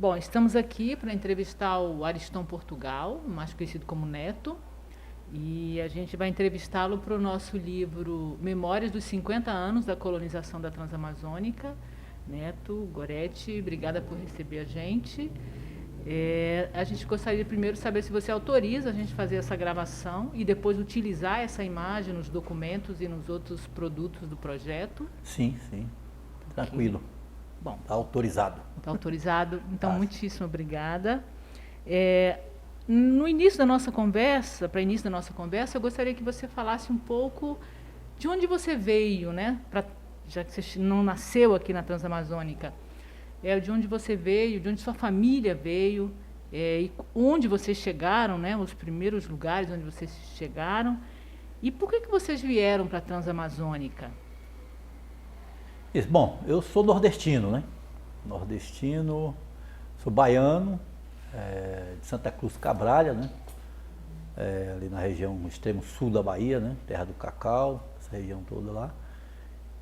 Bom, estamos aqui para entrevistar o Ariston Portugal, mais conhecido como Neto, e a gente vai entrevistá-lo para o nosso livro Memórias dos 50 anos da colonização da Transamazônica. Neto, Goretti, obrigada por receber a gente. A gente gostaria primeiro de saber se você autoriza a gente fazer essa gravação e depois utilizar essa imagem nos documentos e nos outros produtos do projeto. Sim, sim. Tranquilo. Bom, Está autorizado. está autorizado. Então, Tá. muitíssimo obrigada. No início da nossa conversa, para início da nossa conversa, eu gostaria que você falasse um pouco de onde você veio, né? Já que você não nasceu aqui na Transamazônica, de onde você veio, de onde sua família veio, e onde vocês chegaram, né? Os primeiros lugares onde vocês chegaram. E por que vocês vieram para a Transamazônica? Isso, bom, eu sou nordestino, né? Nordestino, sou baiano, de Santa Cruz Cabralha, né? Ali na região extremo sul da Bahia, né? Terra do Cacau, essa região toda lá.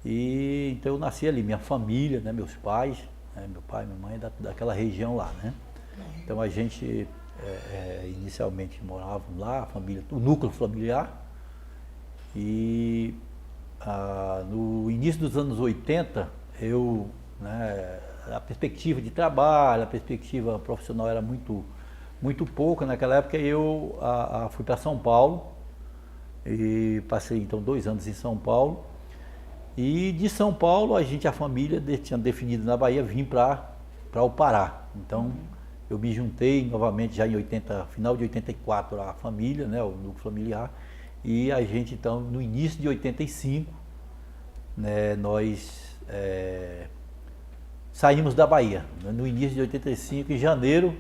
E então eu nasci ali, minha família, né? Meus pais, né? Meu pai e minha mãe daquela região lá, né? Então a gente inicialmente morava lá, a família, o núcleo familiar. E no início dos anos 80, a perspectiva de trabalho, a perspectiva profissional era muito pouca. Naquela época eu fui para São Paulo e passei então 2 anos em São Paulo. E de São Paulo a família tinha definido na Bahia vir para o Pará. Então eu me juntei novamente já em final de 84 a família, né, o núcleo familiar. E a gente então no início de 85, né, nós saímos da Bahia. No início de 85, em janeiro,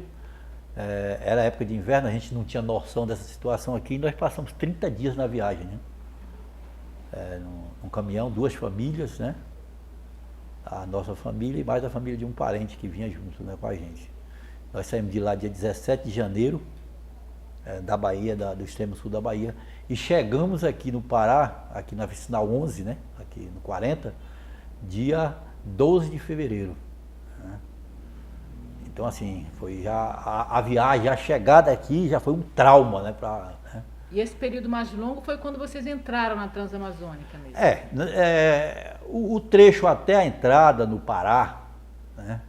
era época de inverno, a gente não tinha noção dessa situação aqui, e nós passamos 30 dias na viagem, né? Num caminhão, 2 famílias, né? A nossa família e mais a família de um parente que vinha junto, né, com a gente. Nós saímos de lá dia 17 de janeiro, da Bahia, do extremo sul da Bahia, e chegamos aqui no Pará, aqui na vicinal 11, né? Aqui no 40, dia 12 de fevereiro. Né? Então, assim, foi já a viagem, a chegada aqui já foi um trauma, né? E esse período mais longo foi quando vocês entraram na Transamazônica mesmo? O trecho até a entrada no Pará, né?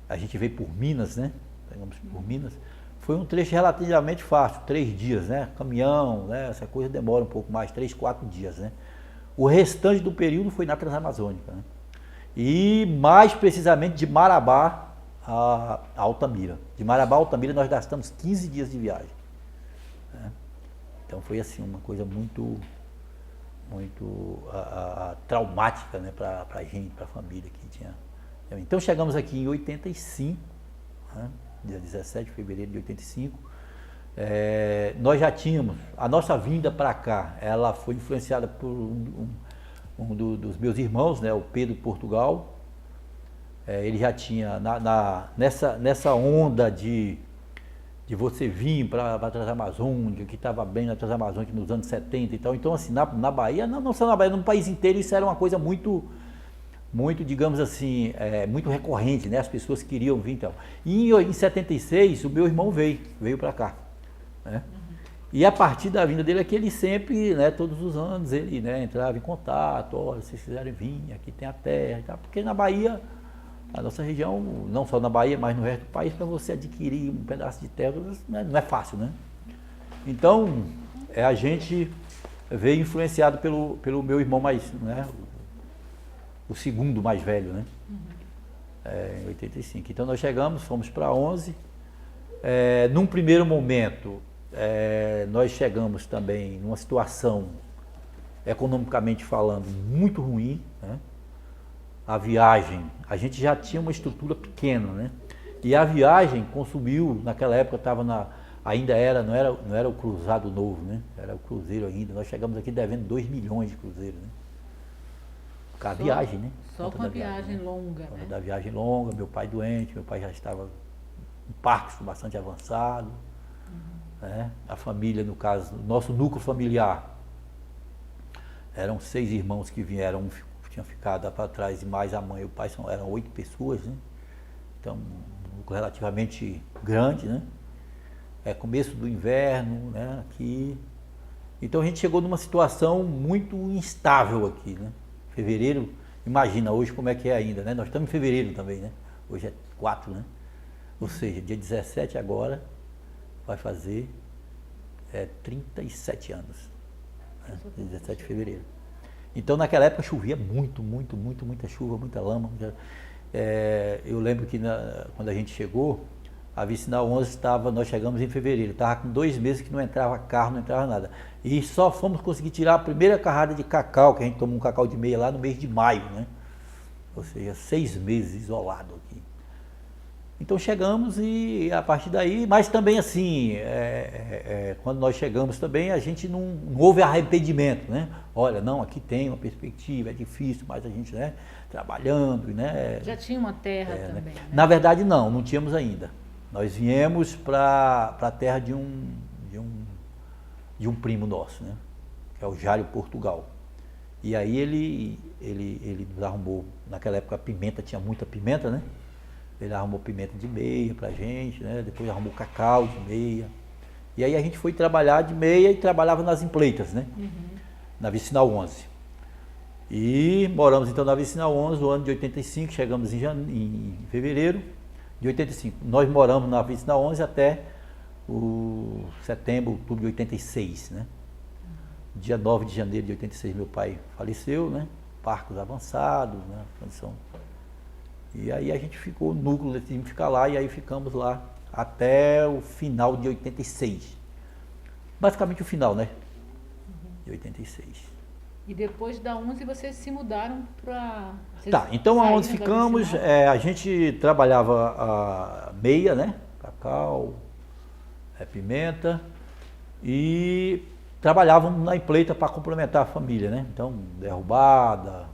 A gente veio por Minas, né? Pegamos por Minas. Foi um trecho relativamente fácil, 3 dias, né? Caminhão, né? Essa coisa demora um pouco mais, 3, 4 dias, né? O restante do período foi na Transamazônica, né? E mais precisamente de Marabá a Altamira. De Marabá a Altamira nós gastamos 15 dias de viagem. Né? Então foi assim uma coisa muito traumática, né, para a gente, para a família que tinha. Então chegamos aqui em 85, né, dia 17 de fevereiro de 85. Nós já tínhamos, a nossa vinda para cá, ela foi influenciada por dos meus irmãos, né, o Pedro Portugal. Ele já tinha, nessa onda de você vir para a Transamazônica, que estava bem na Transamazônica nos anos 70 e tal. Então, assim, na Bahia, não só na Bahia, no país inteiro, isso era uma coisa muito, digamos assim, muito recorrente, né? As pessoas queriam vir e tal. E em 76, o meu irmão veio para cá, né? E a partir da vinda dele é que ele sempre, né, todos os anos, ele, né, entrava em contato, olha, se vocês quiserem vir, aqui tem a terra e tal. Porque na Bahia, a nossa região, não só na Bahia, mas no resto do país, para você adquirir um pedaço de terra, não é fácil, né? Então, a gente veio influenciado pelo meu irmão mais, né, o segundo mais velho, né? Em 85. Então nós chegamos, fomos para 11. Num primeiro momento, nós chegamos também numa situação, economicamente falando, muito ruim, né? A viagem, a gente já tinha uma estrutura pequena, né? E a viagem consumiu, naquela época não era o cruzado novo, né? Era o cruzeiro ainda. Nós chegamos aqui devendo 2 milhões de cruzeiros, né? Com a viagem, né? Só com a viagem longa, né? Da viagem longa, meu pai doente, meu pai já estava em Parkinson bastante avançado, né? A família, no caso, nosso núcleo familiar, eram 6 irmãos que vieram, tinham ficado para trás, e mais a mãe e o pai, eram 8 pessoas, né? Então, relativamente grande, né? É começo do inverno, né? Aqui. Então a gente chegou numa situação muito instável aqui, né? Fevereiro, imagina hoje como é que é ainda, né? Nós estamos em fevereiro também, né? Hoje é 4, né? Ou seja, dia 17 agora vai fazer 37 anos, né? 17 de fevereiro. Então naquela época chovia muita chuva, muita lama. Eu lembro que quando a gente chegou, a Vicinal 11 nós chegamos em fevereiro, estava com 2 meses que não entrava carro, não entrava nada. E só fomos conseguir tirar a primeira carrada de cacau, que a gente tomou um cacau de meia lá no mês de maio, né? Ou seja, 6 meses isolado aqui. Então chegamos e a partir daí, mas também assim, quando nós chegamos também, a gente não houve arrependimento, né? Olha, não, aqui tem uma perspectiva, é difícil, mas a gente, né, trabalhando, né? Já tinha uma terra também, né? Na verdade não tínhamos ainda. Nós viemos para a terra de um primo nosso, né? Que é o Jário Portugal. E aí ele nos arrumou, naquela época a pimenta, tinha muita pimenta, né? Ele arrumou pimenta de meia pra gente, né? Depois arrumou cacau de meia. E aí a gente foi trabalhar de meia e trabalhava nas empleitas, né? Na Vicinal 11. E moramos então na Vicinal 11, no ano de 85, chegamos em fevereiro de 85. Nós moramos na Vicinal 11 até o setembro, outubro de 86, né? Dia 9 de janeiro de 86 meu pai faleceu, né? Parcos avançados, né? Condição. E aí a gente ficou, o núcleo decidimos ficar lá e aí ficamos lá até o final de 86. Basicamente o final, né? De 86. E depois da 11 vocês se mudaram para... Tá, então aonde ficamos, a gente trabalhava a meia, né? Cacau, pimenta e trabalhávamos na empleita para complementar a família, né? Então, derrubada,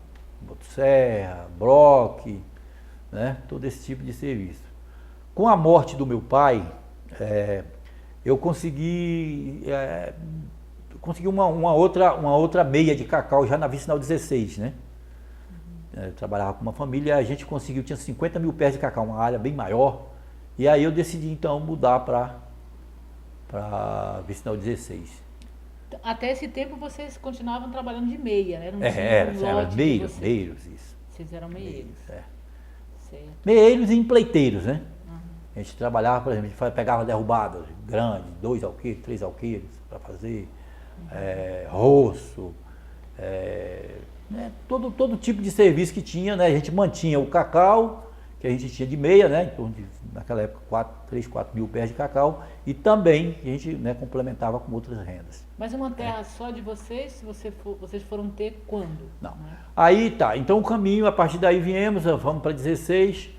motosserra, broque, né? Todo esse tipo de serviço. Com a morte do meu pai, eu consegui uma outra meia de cacau já na Vicinal 16, né? Eu trabalhava com uma família, a gente conseguiu, tinha 50 mil pés de cacau, uma área bem maior, e aí eu decidi então mudar para Vicinal 16. Até esse tempo vocês continuavam trabalhando de meia, né? Não Era meiros, isso. Vocês eram meieiros. Certo. Meieiros e empleiteiros, né? A gente trabalhava, por exemplo, a gente pegava derrubadas grandes, 2 alqueires, 3 alqueires para fazer, roço, né? Todo tipo de serviço que tinha, né? A gente mantinha o cacau, que a gente tinha de meia, né? Em torno de, naquela época, 3, 4 mil pés de cacau, e também a gente, né, complementava com outras rendas. Mas uma terra só de vocês, vocês foram ter quando? Não. Aí tá, então o caminho, a partir daí viemos, vamos para 16,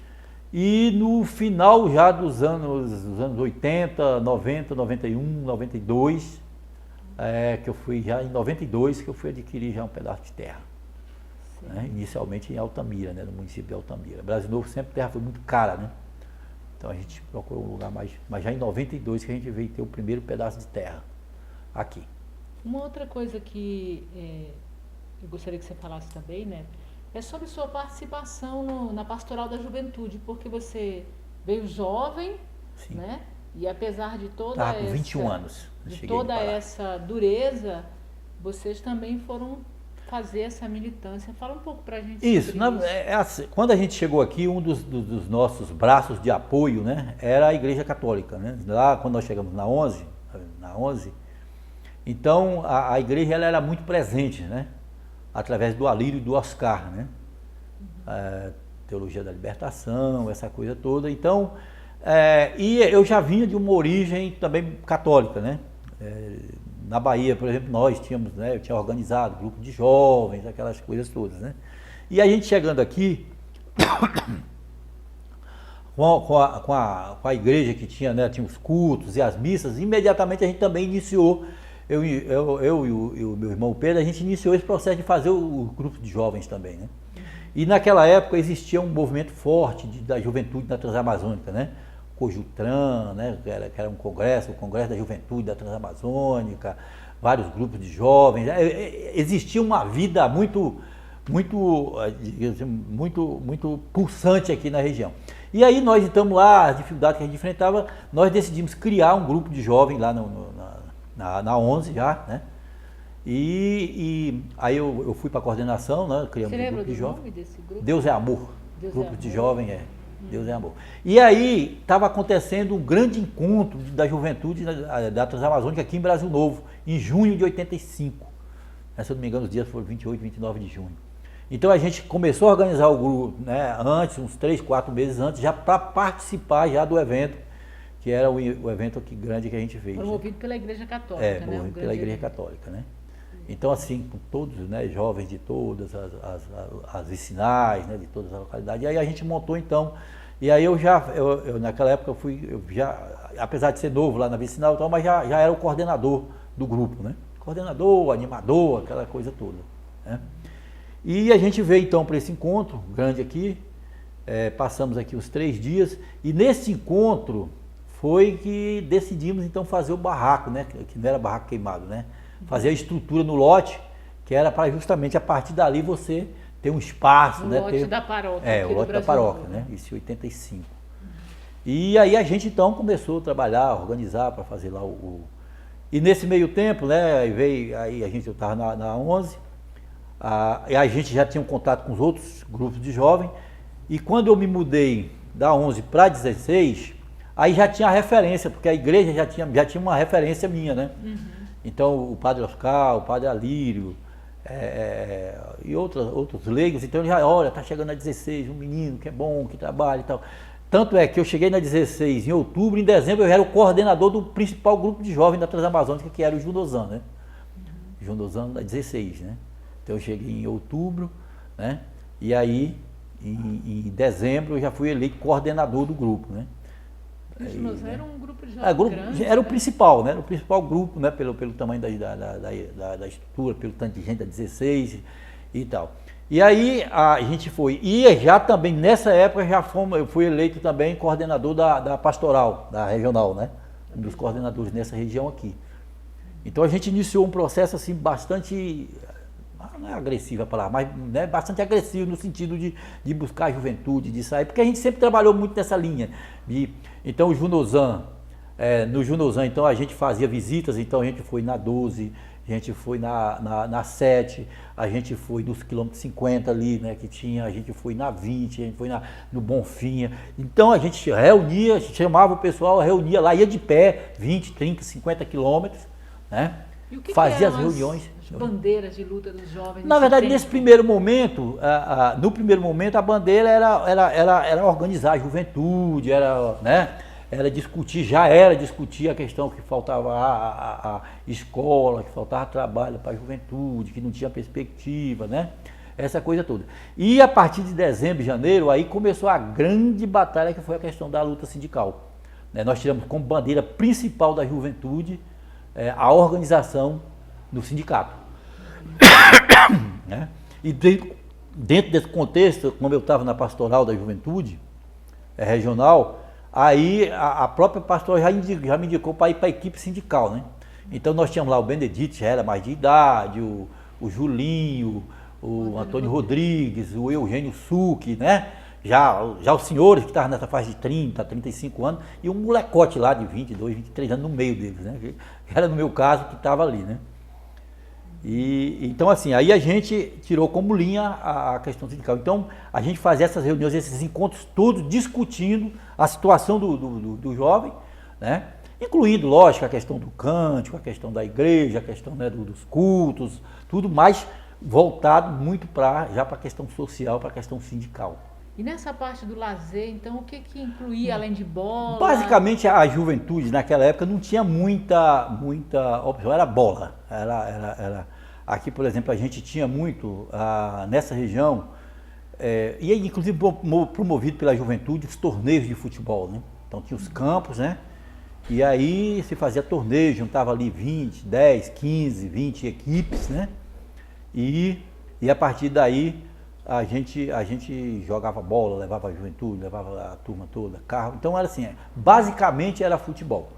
e no final já dos anos 80, 90, 91, 92, que eu fui já em 92, que eu fui adquirir já um pedaço de terra. Né? Inicialmente em Altamira, né? No município de Altamira. Brasil Novo sempre a terra foi muito cara, né? Então a gente procurou um lugar mais, mas já em 92 que a gente veio ter o primeiro pedaço de terra aqui. Uma outra coisa que eu gostaria que você falasse também, né? É sobre sua participação na Pastoral da Juventude, porque você veio jovem, Sim. Né? E apesar de toda essa... com 21 anos. De toda essa dureza, vocês também foram fazer essa militância. Fala um pouco pra gente isso. sobre isso. Assim, quando a gente chegou aqui, um dos nossos braços de apoio, né, era a Igreja Católica, né? Lá, quando nós chegamos na 11, então a igreja ela era muito presente, né? Através do Alírio e do Oscar, né? Teologia da Libertação, essa coisa toda. Então, e eu já vinha de uma origem também católica, né? Na Bahia, por exemplo, nós tínhamos, né? Eu tinha organizado grupo de jovens, aquelas coisas todas, né? E a gente chegando aqui, com a igreja que tinha, né? Tinha os cultos e as missas, imediatamente a gente também iniciou. Eu e o meu irmão Pedro, a gente iniciou esse processo de fazer o grupo de jovens também, né? E naquela época existia um movimento forte da juventude na Transamazônica, né? Cojutran, né? Que era um congresso, o Congresso da Juventude da Transamazônica, vários grupos de jovens. Existia uma vida muito pulsante aqui na região. E aí nós estamos lá, as dificuldades que a gente enfrentava, nós decidimos criar um grupo de jovens lá na 11 já, né? E aí eu fui para a coordenação, né? Criamos um grupo de jovens. Nome desse grupo? Deus é Amor. Deus Grupo é de Amor. jovem Deus é Amor. E aí estava acontecendo um grande encontro da juventude da Transamazônica aqui em Brasil Novo, em junho de 85. Se eu não me engano, os dias foram 28, 29 de junho. Então a gente começou a organizar o grupo, né, antes, uns 3, 4 meses antes, já para participar já do evento, que era o evento aqui grande que a gente fez. Promovido pela Igreja Católica, né? Promovido pela Igreja Católica, né? Então, assim, com todos, né, jovens de todas as vicinais, né, de todas as localidades. E aí a gente montou, então, e aí eu naquela época, eu já, apesar de ser novo lá na vicinal, então, mas já era o coordenador do grupo, né? Coordenador, animador, aquela coisa toda, né? E a gente veio, então, para esse encontro grande aqui, passamos aqui os 3 dias, e nesse encontro foi que decidimos, então, fazer o barraco, né? Que não era barraco queimado, né? Fazer a estrutura no lote, que era para justamente a partir dali você ter um espaço, né? O lote da paróquia. O lote da paróquia, né? Isso em 85. E aí a gente então começou a trabalhar, organizar para fazer lá E nesse meio tempo, né? Aí eu estava na 11, e a gente já tinha um contato com os outros grupos de jovens, e quando eu me mudei da 11 para 16, aí já tinha a referência, porque a igreja já tinha uma referência minha, né? Uhum. Então o padre Oscar, o padre Alírio e outros leigos, então ele já, olha, está chegando a 16, um menino que é bom, que trabalha e tal. Tanto é que eu cheguei na 16 em outubro, em dezembro eu era o coordenador do principal grupo de jovens da Transamazônica, que era o Junozan, né? Uhum. Junozan da 16, né? Então eu cheguei em outubro, né? E aí em dezembro eu já fui eleito coordenador do grupo, né? O Junozan era um grupo de jovens grande, era o principal, né? Era o principal grupo, né? Pelo tamanho da estrutura, pelo tanto de gente da 16 e tal. E aí a gente foi, e já também nessa época eu fui eleito também coordenador da pastoral, da regional, né? Um dos coordenadores nessa região aqui. Então a gente iniciou um processo assim bastante, não é agressiva a palavra, mas né, bastante agressivo no sentido de buscar a juventude, de sair, porque a gente sempre trabalhou muito nessa linha. Então o Junozan, no Junozan, então a gente fazia visitas, então a gente foi na 12, a gente foi na 7, a gente foi nos quilômetros 50 ali, né, que tinha, a gente foi na 20, a gente foi no Bonfinha. Então a gente reunia, chamava o pessoal, reunia lá, ia de pé, 20, 30, 50 quilômetros, né? E o que fazia as reuniões. As bandeiras de luta dos jovens? Na verdade, nesse primeiro momento, no primeiro momento, a bandeira era organizar a juventude, era discutir a questão que faltava a escola, que faltava trabalho para a juventude, que não tinha perspectiva, né? Essa coisa toda. E a partir de dezembro e janeiro, aí começou a grande batalha, que foi a questão da luta sindical. Nós tiramos como bandeira principal da juventude a organização do sindicato. Né? E dentro desse contexto, como eu estava na pastoral da juventude regional, aí a própria pastoral já me indicou para ir para a equipe sindical, né? Então nós tínhamos lá o Benedito, já era mais de idade, o Julinho, o Antônio Rodrigues, o Eugênio Succhi, né? Já os senhores que estavam nessa faixa de 30, 35 anos, e um molecote lá de 22, 23 anos no meio deles, né? Que era no meu caso que estava ali, né? E então assim, aí a gente tirou como linha a questão sindical. Então a gente fazia essas reuniões, esses encontros todos discutindo a situação do jovem, né? Incluindo, lógico, a questão do cântico, a questão da igreja, a questão, né, dos cultos, tudo mais voltado muito já para a questão social, para a questão sindical. E nessa parte do lazer, então, o que incluía além de bola? Basicamente, a juventude naquela época não tinha muita opção, era bola. Aqui, por exemplo, a gente tinha muito, nessa região, e inclusive promovido pela juventude, os torneios de futebol, né? Então tinha os campos, né? E aí se fazia torneio, juntava ali 20, 10, 15, 20 equipes, né? E a partir daí a gente jogava bola, levava a juventude, levava a turma toda, carro. Então era assim, basicamente era futebol.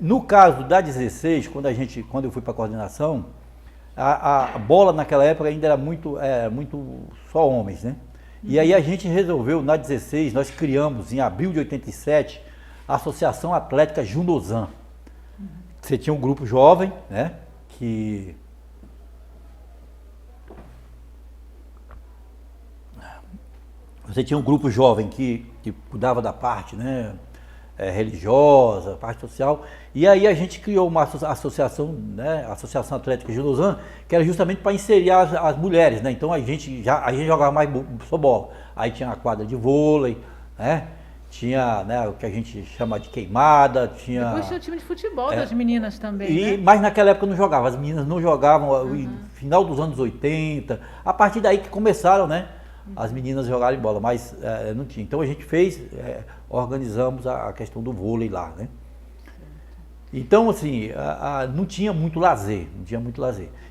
No caso da 16, quando eu fui para a coordenação, a bola naquela época ainda era muito só homens, né? E aí a gente resolveu, na 16, nós criamos, em abril de 87, a Associação Atlética Junozan. Você tinha um grupo jovem, né, que... Você tinha um grupo jovem que cuidava da parte, né, religiosa, parte social, e aí a gente criou uma associação, né, Associação Atlética Junozan, que era justamente para inserir as mulheres, né, então a gente jogava mais só bola, aí tinha a quadra de vôlei, né, tinha, né, o que a gente chama de queimada, tinha... Depois tinha o time de futebol das meninas também, né? Mas naquela época não jogavam, as meninas não jogavam, final dos anos 80, a partir daí que começaram, né, as meninas jogarem bola, mas não tinha. Então a gente organizamos a questão do vôlei lá, né? Então, assim, não tinha muito lazer,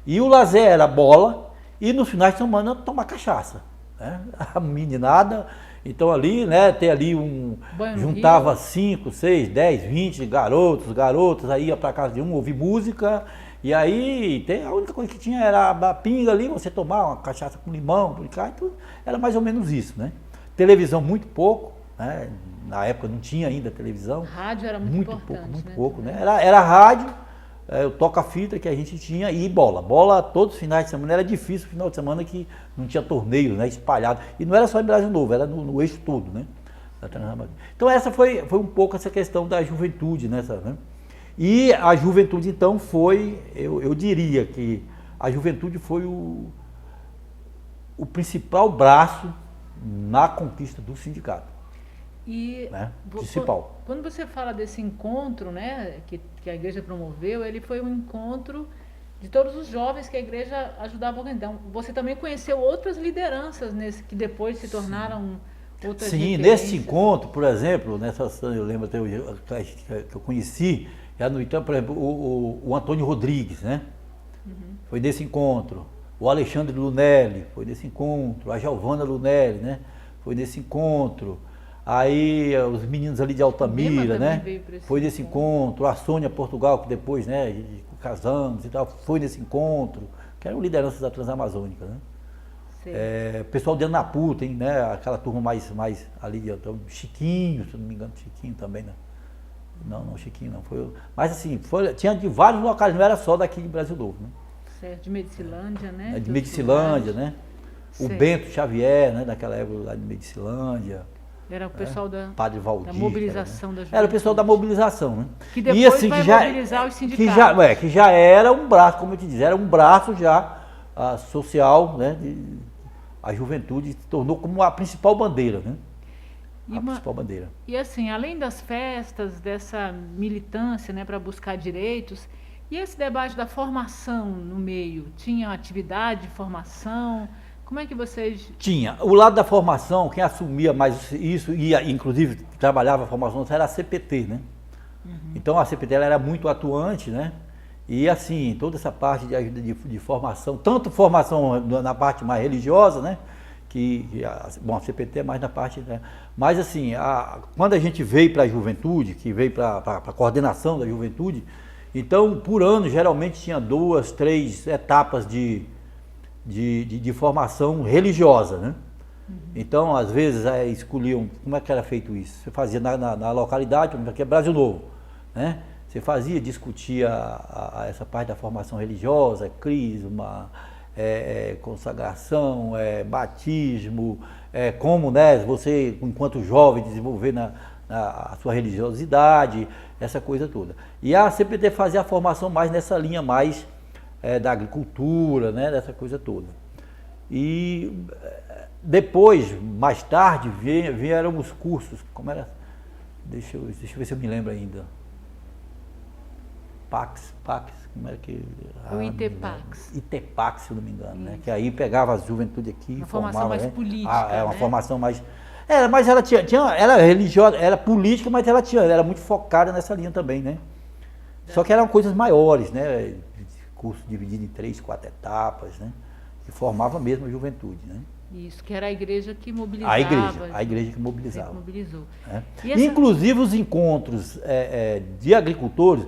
E o lazer era bola e nos finais de semana tomar cachaça, né? A meninada, então ali, né, ter ali juntava 5, 6, 10, 20 garotas, aí ia pra casa de um, ouvir música. E aí, a única coisa que tinha era a pinga ali, você tomar uma cachaça com limão, tudo, era mais ou menos isso, né? Televisão muito pouco, né? Na época não tinha ainda televisão. Rádio era muito importante, muito pouco, né? Era rádio, o toca-fita que a gente tinha e bola. Bola todos os finais de semana, era difícil o final de semana que não tinha torneio, né, espalhado. E não era só em Brasil Novo, era no eixo todo, né? Então essa foi um pouco essa questão da juventude, né? E a juventude, então, eu diria que a juventude foi o principal braço na conquista do sindicato. E né? Principal. Quando você fala desse encontro, né, que a igreja promoveu, ele foi um encontro de todos os jovens que a igreja ajudava a organizar. Então, você também conheceu outras lideranças que depois se tornaram outras Sim, nesse encontro, por exemplo, eu lembro até hoje que eu conheci, então, por exemplo, o Antônio Rodrigues, né? Foi desse encontro. O Alexandre Lunelli foi desse encontro. A Giovana Lunelli, né? Foi desse encontro. Aí os meninos ali de Altamira, né? Foi desse encontro. A Sônia Portugal, que depois, né, casamos e tal, foi nesse encontro. Que eram lideranças da Transamazônica, né? O pessoal de Anapu, tem, né? Aquela turma mais ali de Chiquinho, se não me engano, Chiquinho também, né? Não, Chiquinho não. Mas assim, tinha de vários locais, não era só daqui de Brasil Novo, né? Certo, de Medicilândia, né? De Medicilândia, né? O Bento Xavier, né? Naquela época lá de Medicilândia. Era o pessoal Padre Valdir, da mobilização da juventude. Era o pessoal da mobilização, né? Que depois vai mobilizar os sindicatos. Que já era um braço, como eu te disse, era um braço já social, né? A juventude se tornou como a principal bandeira, né? Principal bandeira. E assim, além das festas, dessa militância, né, para buscar direitos, e esse debate da formação no meio, tinha atividade de formação? Como é que vocês... Tinha. O lado da formação, quem assumia mais isso, e inclusive trabalhava a formação, era a CPT, né? Então a CPT ela era muito atuante, né? E assim, toda essa parte de ajuda de formação, tanto formação na parte mais religiosa, né? A CPT é mais na parte, né? Mas assim, quando a gente veio para a juventude, que veio para a coordenação da juventude, então por ano geralmente tinha 2, 3 etapas de formação religiosa, né? Então às vezes escolhiam, como é que era feito isso? Você fazia na localidade, aqui é Brasil Novo, né? Você discutia essa parte da formação religiosa, crisma, consagração, batismo, como, né, você, enquanto jovem, desenvolver a sua religiosidade, essa coisa toda. E a CPT fazia a formação mais nessa linha mais da agricultura, né, dessa coisa toda. E depois, mais tarde, vieram os cursos, como era? Deixa eu ver se eu me lembro ainda. Pax, como era que... O ITPAX. ITPAX, se eu não me engano, né? Que aí pegava a juventude aqui uma e formava... formação mais política, uma formação mais... mas ela era religiosa, era política, mas ela era muito focada nessa linha também, né? Só que eram coisas maiores, né? Curso dividido em 3, 4 etapas, né? Que formava mesmo a juventude, né? Isso, que era a igreja que mobilizava. A igreja que mobilizava. Que mobilizou. Inclusive os encontros de agricultores...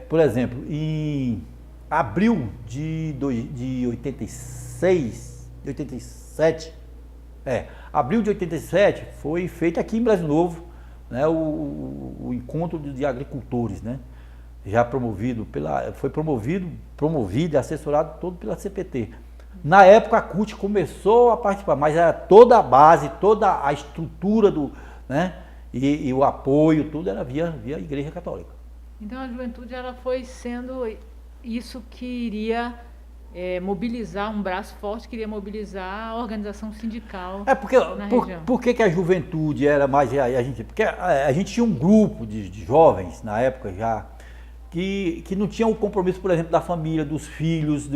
por exemplo, em abril de 87, Abril de 87 foi feito aqui em Brasil Novo, né, o encontro de agricultores, né? Já foi promovido e assessorado todo pela CPT. Na época a CUT começou a participar, mas era toda a base, toda a estrutura né, e o apoio, tudo era via Igreja Católica. Então a juventude ela foi sendo isso que iria mobilizar, um braço forte que iria mobilizar a organização sindical na região. Por que a juventude era mais... Porque a gente tinha um grupo de jovens na época já, que não tinha o compromisso, por exemplo, da família, dos filhos,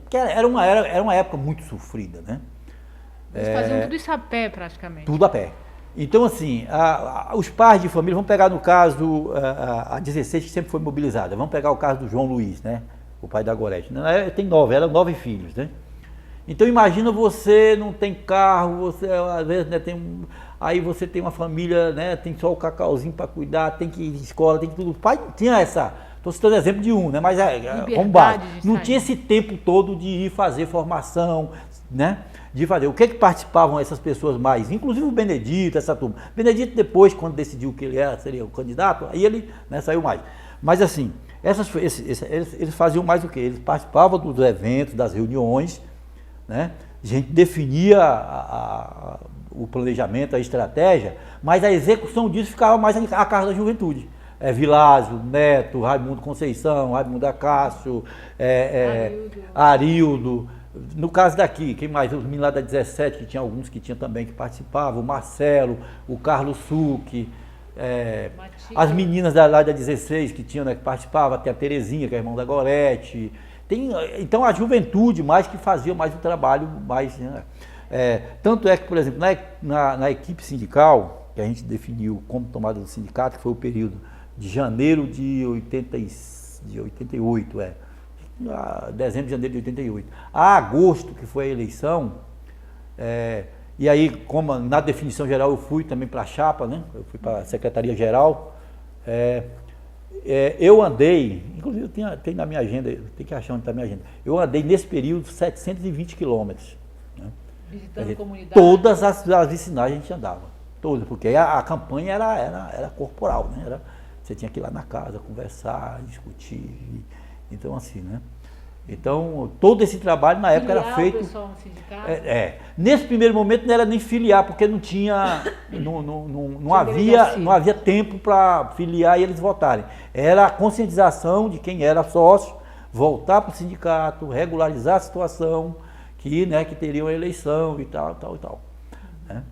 que era uma época muito sofrida, né? Eles faziam tudo isso a pé, praticamente. Tudo a pé. Então, assim, os pais de família, vamos pegar no caso a 16, que sempre foi mobilizada, vamos pegar o caso do João Luiz, né? O pai da Gorete. Tem 9 filhos, né? Então, imagina você não tem carro, você às vezes, né, aí você tem uma família, né, tem só o cacauzinho para cuidar, tem que ir à escola, tem que tudo. O pai não tinha estou citando exemplo de um, né, mas não tinha esse tempo todo de ir fazer formação, né, de fazer. O que participavam essas pessoas mais? Inclusive o Benedito, essa turma. Benedito depois, quando decidiu que ele seria o candidato, aí ele, né, saiu mais. Mas assim, eles faziam mais o quê? Eles participavam dos eventos, das reuniões, né? A gente definia o planejamento, a estratégia, mas a execução disso ficava mais a cargo da juventude. Vilásio, Neto, Raimundo Conceição, Raimundo Acácio, Arildo. No caso daqui, quem mais? Os meninos lá da 17, que tinha alguns que tinham também que participavam, o Marcelo, o Carlos Succhi, as meninas lá da 16 que tinham, né, que participavam, até a Terezinha, que é irmão da Gorete. Então a juventude mais que fazia mais o trabalho, mais, né? Tanto é que, por exemplo, na equipe sindical, que a gente definiu como tomada do sindicato, que foi o período de janeiro de 88, dezembro de janeiro de 88, a agosto, que foi a eleição, e aí, como na definição geral eu fui também para a chapa, né? Eu fui para a Secretaria-Geral, eu andei, inclusive tem na minha agenda, tem que achar onde está a minha agenda, eu andei nesse período 720 quilômetros. Né? Visitando comunidades? Todas as vicinais a gente andava, todas, porque a campanha era corporal, né? Você tinha que ir lá na casa, conversar, discutir, então assim, né? Então, todo esse trabalho na época era feito... O pessoal no sindicato? Nesse primeiro momento não era nem filiar, porque não tinha, não havia tempo para filiar e eles votarem. Era a conscientização de quem era sócio, voltar para o sindicato, regularizar a situação, que teria uma eleição e tal. Né?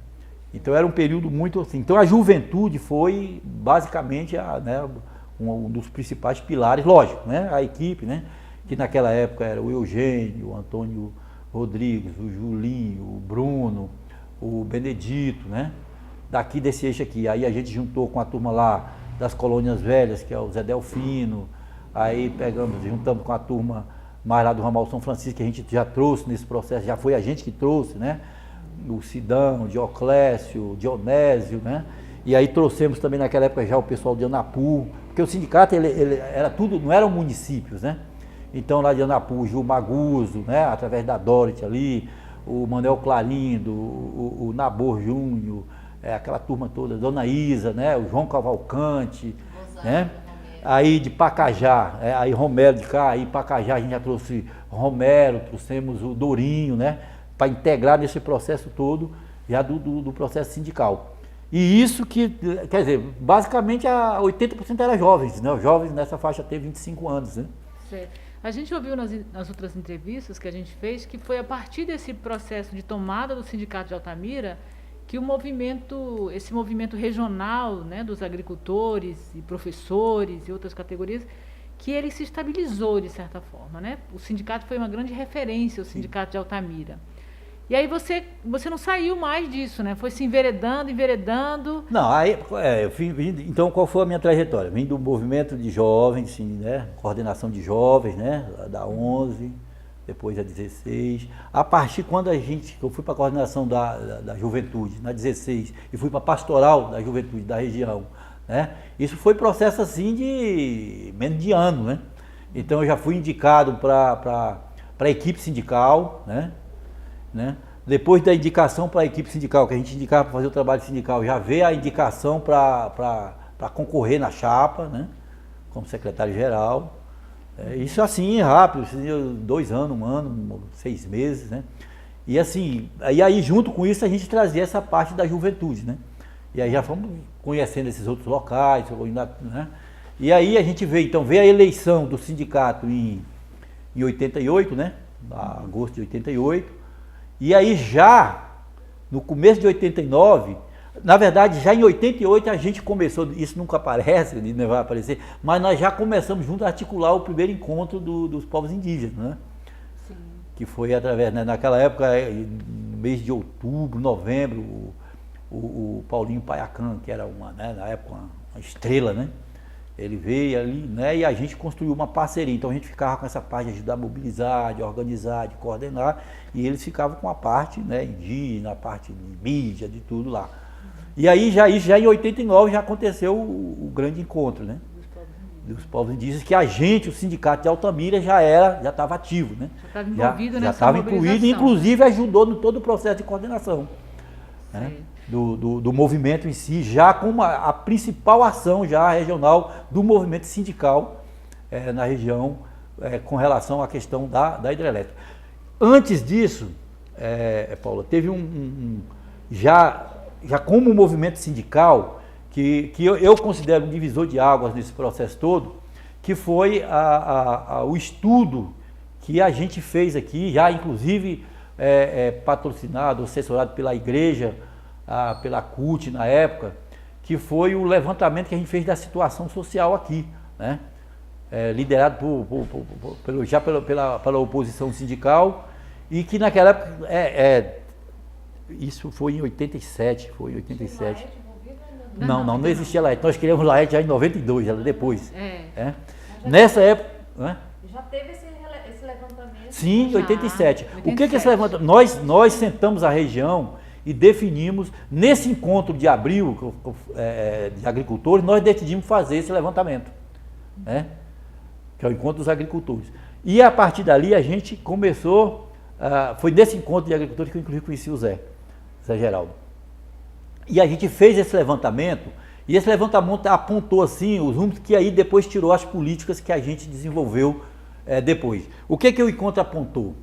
Então era um período muito assim. Então a juventude foi basicamente um dos principais pilares, lógico, né? A equipe, né? Que naquela época era o Eugênio, o Antônio Rodrigues, o Julinho, o Bruno, o Benedito, né? Daqui desse eixo aqui. Aí a gente juntou com a turma lá das Colônias Velhas, que é o Zé Delfino, aí juntamos com a turma mais lá do Ramal São Francisco, que a gente já trouxe nesse processo, já foi a gente que trouxe, né? O Sidão, o Dioclésio, o Dionésio, né? E aí trouxemos também naquela época já o pessoal de Anapu, porque o sindicato ele era tudo, não eram municípios, né? Então lá de Anapu, o Gil Maguso, né, através da Dorothy ali, o Manuel Clarindo, o Nabor Júnior, aquela turma toda, Dona Isa, né, o João Cavalcante, né? Aí de Pacajá, aí Romero de cá, aí Pacajá a gente já trouxe Romero, trouxemos o Dourinho, né, para integrar nesse processo todo, já do processo sindical. E isso que, quer dizer, basicamente 80% era jovens, né, os jovens nessa faixa têm 25 anos, né. Certo. A gente ouviu nas outras entrevistas que a gente fez que foi a partir desse processo de tomada do Sindicato de Altamira que esse movimento regional, né, dos agricultores e professores e outras categorias, que ele se estabilizou de certa forma, né? O sindicato foi uma grande referência, o Sindicato de Altamira. E aí você não saiu mais disso, né? Foi se enveredando. Não, aí então qual foi a minha trajetória? Vim do movimento de jovens, sim, né? Coordenação de jovens, né? Da 11, depois da 16. A partir quando eu fui para a coordenação da juventude, na 16, e fui para a pastoral da juventude da região, né? Isso foi processo assim de menos de ano, né? Então eu já fui indicado para a equipe sindical, né? Depois da indicação para a equipe sindical, que a gente indicava para fazer o trabalho sindical, já veio a indicação para concorrer na chapa, né? Como secretário-geral. Isso assim, rápido, 2 anos, 1 ano, 6 meses, né? E assim, aí junto com isso a gente trazia essa parte da juventude, né? E aí já fomos conhecendo esses outros locais, né? E aí a gente veio a eleição do sindicato em 88, né? Agosto de 88. E aí já, no começo de 89, na verdade já em 88 a gente começou, isso nunca aparece, não vai aparecer, mas nós já começamos juntos a articular o primeiro encontro dos povos indígenas, né? Sim. Que foi através, né, naquela época, no mês de outubro, novembro, o Paulinho Paiacan, que era né, na época uma estrela, né? Ele veio ali, né, e a gente construiu uma parceria. Então a gente ficava com essa parte de ajudar a mobilizar, de organizar, de coordenar, e eles ficavam com a parte, né, indígena, a parte de mídia, de tudo lá. E aí já em 89 já aconteceu o grande encontro, né? Dos povos indígenas, que a gente, o sindicato de Altamira, já estava ativo, né? Já estava envolvido nessa mobilização. Já estava incluído, inclusive ajudou no todo o processo de coordenação, né? Do movimento em si, já com a principal ação já regional do movimento sindical na região com relação à questão da hidrelétrica. Antes disso, Paula, teve já como movimento sindical, que eu considero um divisor de águas nesse processo todo, que foi o estudo que a gente fez aqui, já inclusive patrocinado, assessorado pela igreja, pela CUT na época, que foi o levantamento que a gente fez da situação social aqui, né? Liderado pela oposição sindical, e que naquela época, isso foi em 87, Não existia Laet. Nós criamos Laet já em 92, já depois. Nessa época... Já teve esse levantamento? Sim, em 87. O que é esse levantamento? Nós sentamos a região e definimos, nesse encontro de abril de agricultores, nós decidimos fazer esse levantamento, né? Que é o encontro dos agricultores. E a partir dali a gente começou, foi nesse encontro de agricultores que eu inclusive conheci o Zé Geraldo. E a gente fez esse levantamento, e esse levantamento apontou assim os rumos que aí depois tirou as políticas que a gente desenvolveu depois. O que o encontro apontou?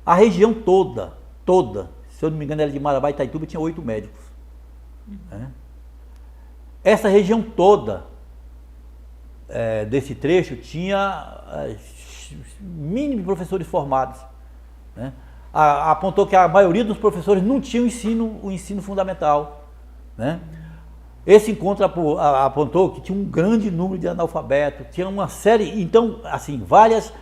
A região toda, se eu não me engano era de Marabá e Itaituba, tinha 8 médicos. Né? Essa região toda desse trecho tinha mínimo professores formados. Né? Apontou que a maioria dos professores não tinha o ensino fundamental. Né? Esse encontro apontou que tinha um grande número de analfabetos, tinha uma série, então, assim, várias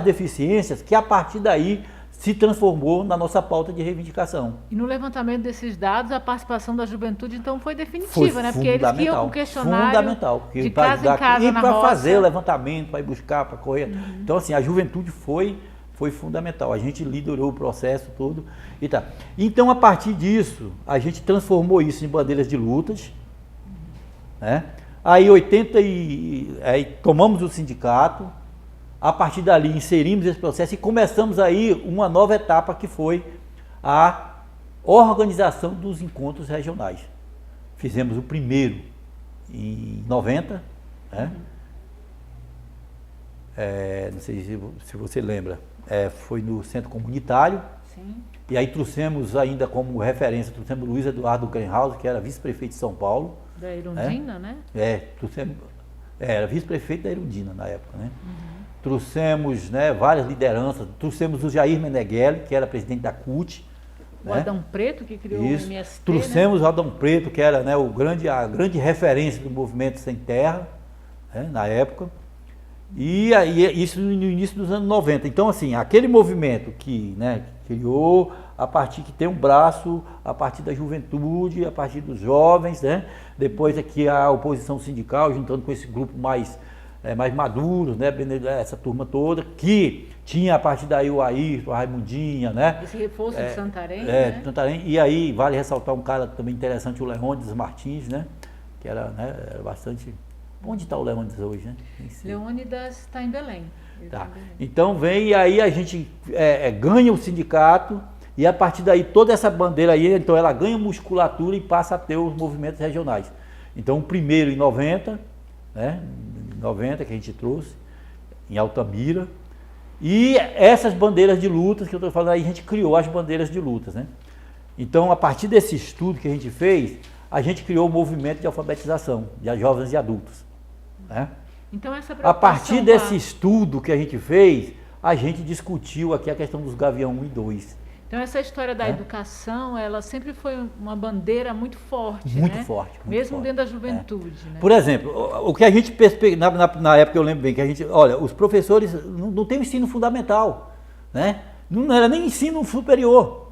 deficiências que a partir daí se transformou na nossa pauta de reivindicação. E no levantamento desses dados, a participação da juventude, então, foi definitiva, né? Porque eles iam com o questionário fundamental, de casa em casa na roça. Para fazer o levantamento, para ir buscar, para correr. Então, assim, a juventude foi fundamental. A gente liderou o processo todo e tá. Então, a partir disso, a gente transformou isso em bandeiras de lutas, né? Aí, aí tomamos o sindicato. A partir dali inserimos esse processo e começamos aí uma nova etapa que foi a organização dos encontros regionais. Fizemos o primeiro em 90, né? Não sei se você lembra, foi no Centro Comunitário. Sim. E aí trouxemos ainda como referência, trouxemos Luiz Eduardo Greenhouse, que era vice-prefeito de São Paulo. Da Erundina, né? Trouxemos, era vice-prefeito da Erundina na época, né? Trouxemos, né, várias lideranças, trouxemos o Jair Meneghelli, que era presidente da CUT. O Adão Preto, que criou o MST. Trouxemos, né? o Adão Preto, que era, né, a grande referência do movimento sem terra, né, na época. E aí, isso no início dos anos 90. Então, assim, aquele movimento que, né, criou a partir que tem um braço, a partir da juventude, a partir dos jovens, né? Depois aqui a oposição sindical, juntando com esse grupo mais maduros, né? Essa turma toda, que tinha a partir daí o Ayrton, a Raimundinha, né? Esse reforço de Santarém, né? De Santarém. E aí vale ressaltar um cara também interessante, o Leônidas Martins, né? Que era, né, bastante Onde está o Leônidas hoje, né? Leônidas está em Belém. Tá. Então vem e aí a gente ganha o sindicato e a partir daí toda essa bandeira aí, então ela ganha musculatura e passa a ter os movimentos regionais. Então o primeiro em 90, né? 90 que a gente trouxe, em Altamira. E essas bandeiras de lutas que eu estou falando aí, a gente criou as bandeiras de lutas, né? Então a partir desse estudo que a gente fez, a gente criou o movimento de alfabetização de jovens e adultos, né? Então, a partir desse estudo que a gente fez, a gente discutiu aqui a questão dos Gavião 1 e 2. Então, essa história da educação, ela sempre foi uma bandeira muito forte, muito né? Forte. Muito mesmo forte. Dentro da juventude. Né? Por exemplo, o que a gente na época eu lembro bem, que a gente, olha, os professores não têm ensino fundamental, né? Não era nem ensino superior.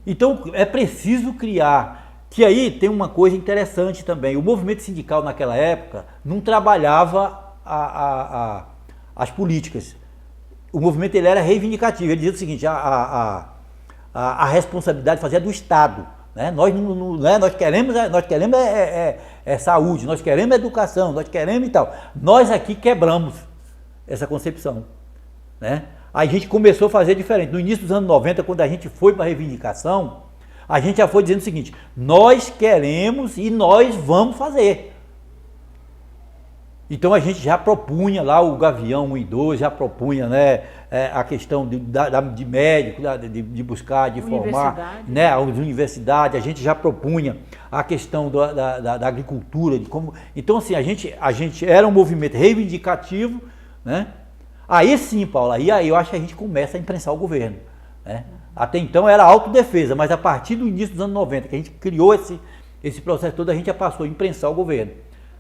Então, é preciso criar. Que aí tem uma coisa interessante também. O movimento sindical naquela época não trabalhava as políticas. O movimento ele era reivindicativo. Ele dizia o seguinte: a responsabilidade fazia do Estado. Né? Nós queremos saúde, nós queremos educação, nós queremos e tal. Nós aqui quebramos essa concepção. Né? Aí a gente começou a fazer diferente. No início dos anos 90, quando a gente foi para a reivindicação, a gente já foi dizendo o seguinte: nós queremos e nós vamos fazer. Então a gente já propunha lá o Gavião 1 e 2, já propunha, né, a questão de médico, de buscar, de formar, né, as universidades, a gente já propunha a questão da agricultura, de como. Então assim, a gente era um movimento reivindicativo, né? Aí sim, Paulo, aí eu acho que a gente começa a imprensar o governo, né? Até então era autodefesa, mas a partir do início dos anos 90, que a gente criou esse processo todo, a gente já passou a imprensar o governo,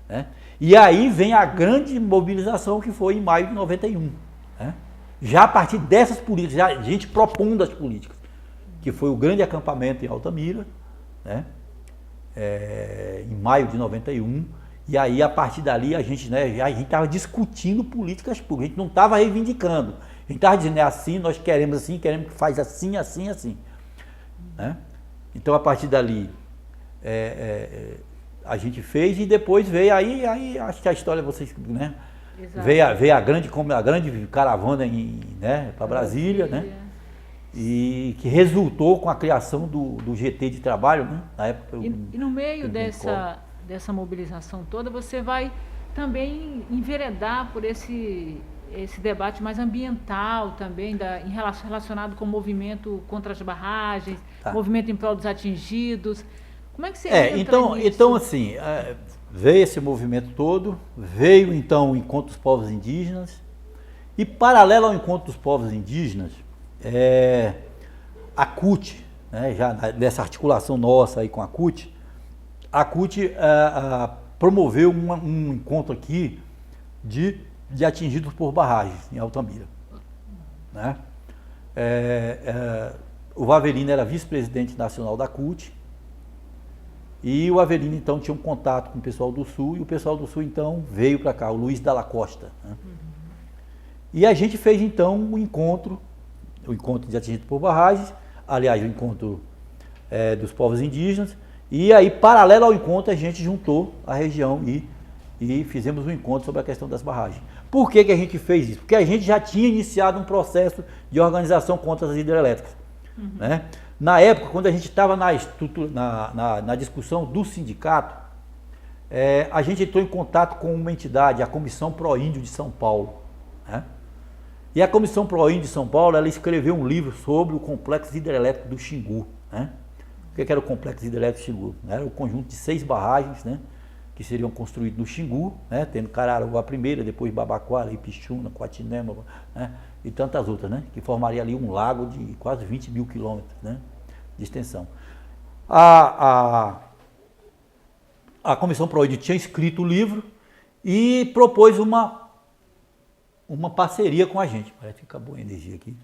né? E aí vem a grande mobilização que foi em maio de 91. Né? Já a partir dessas políticas, já a gente propondo as políticas, que foi o grande acampamento em Altamira, né? Em maio de 91, e aí a partir dali a gente estava discutindo políticas públicas, a gente não estava reivindicando. A gente estava dizendo, nós queremos assim, queremos que faz assim, assim, assim. Né? Então, a partir dali, a gente fez e depois veio, aí acho que a história, vocês, né? Veio a grande caravana para Brasília, né? E que resultou com a criação do GT de trabalho, né? Na época. E no meio dessa mobilização toda, você vai também enveredar por esse debate mais ambiental também, relacionado com o movimento contra as barragens, movimento em prol dos atingidos. Como é que você entra nisso? Então assim, veio esse movimento todo, veio então o Encontro dos Povos Indígenas, e paralelo ao Encontro dos Povos Indígenas, a CUT, né, já nessa articulação nossa aí com a CUT promoveu um encontro aqui de atingidos por barragens em Altamira. Né? O Avelino era vice-presidente nacional da CUT, e o Avelino então tinha um contato com o pessoal do Sul, e o pessoal do Sul então veio para cá, o Luiz Dalla Costa. Né? E a gente fez então o encontro de atingidos por barragens, aliás, o encontro dos povos indígenas, e aí, paralelo ao encontro, a gente juntou a região e fizemos um encontro sobre a questão das barragens. Por que a gente fez isso? Porque a gente já tinha iniciado um processo de organização contra as hidrelétricas. Né? Na época, quando a gente estava na discussão do sindicato, a gente entrou em contato com uma entidade, a Comissão Proíndio de São Paulo. Né? E a Comissão Proíndio de São Paulo, ela escreveu um livro sobre o complexo hidrelétrico do Xingu. Né? O que era o complexo hidrelétrico do Xingu? Era o conjunto de 6 barragens, né, que seriam construídas no Xingu, né, tendo Cararuá a primeira, depois Babaquara, Ipixuna, Coatinema, né, e tantas outras, né, que formaria ali um lago de quase 20 mil quilômetros, né, de extensão. A Comissão Proíndio tinha escrito o livro e propôs uma parceria com a gente. Parece que acabou a energia aqui.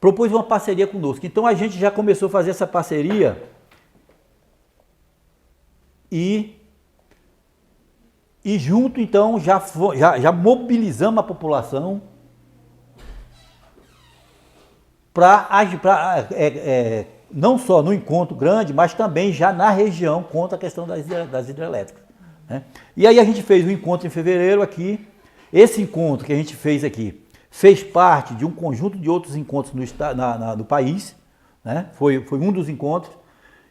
Propôs uma parceria conosco. Então a gente já começou a fazer essa parceria e junto então já mobilizamos a população para não só no encontro grande, mas também já na região contra a questão das hidrelétricas. né? E aí a gente fez um encontro em fevereiro aqui. Esse encontro que a gente fez aqui fez parte de um conjunto de outros encontros no país, né? Foi um dos encontros.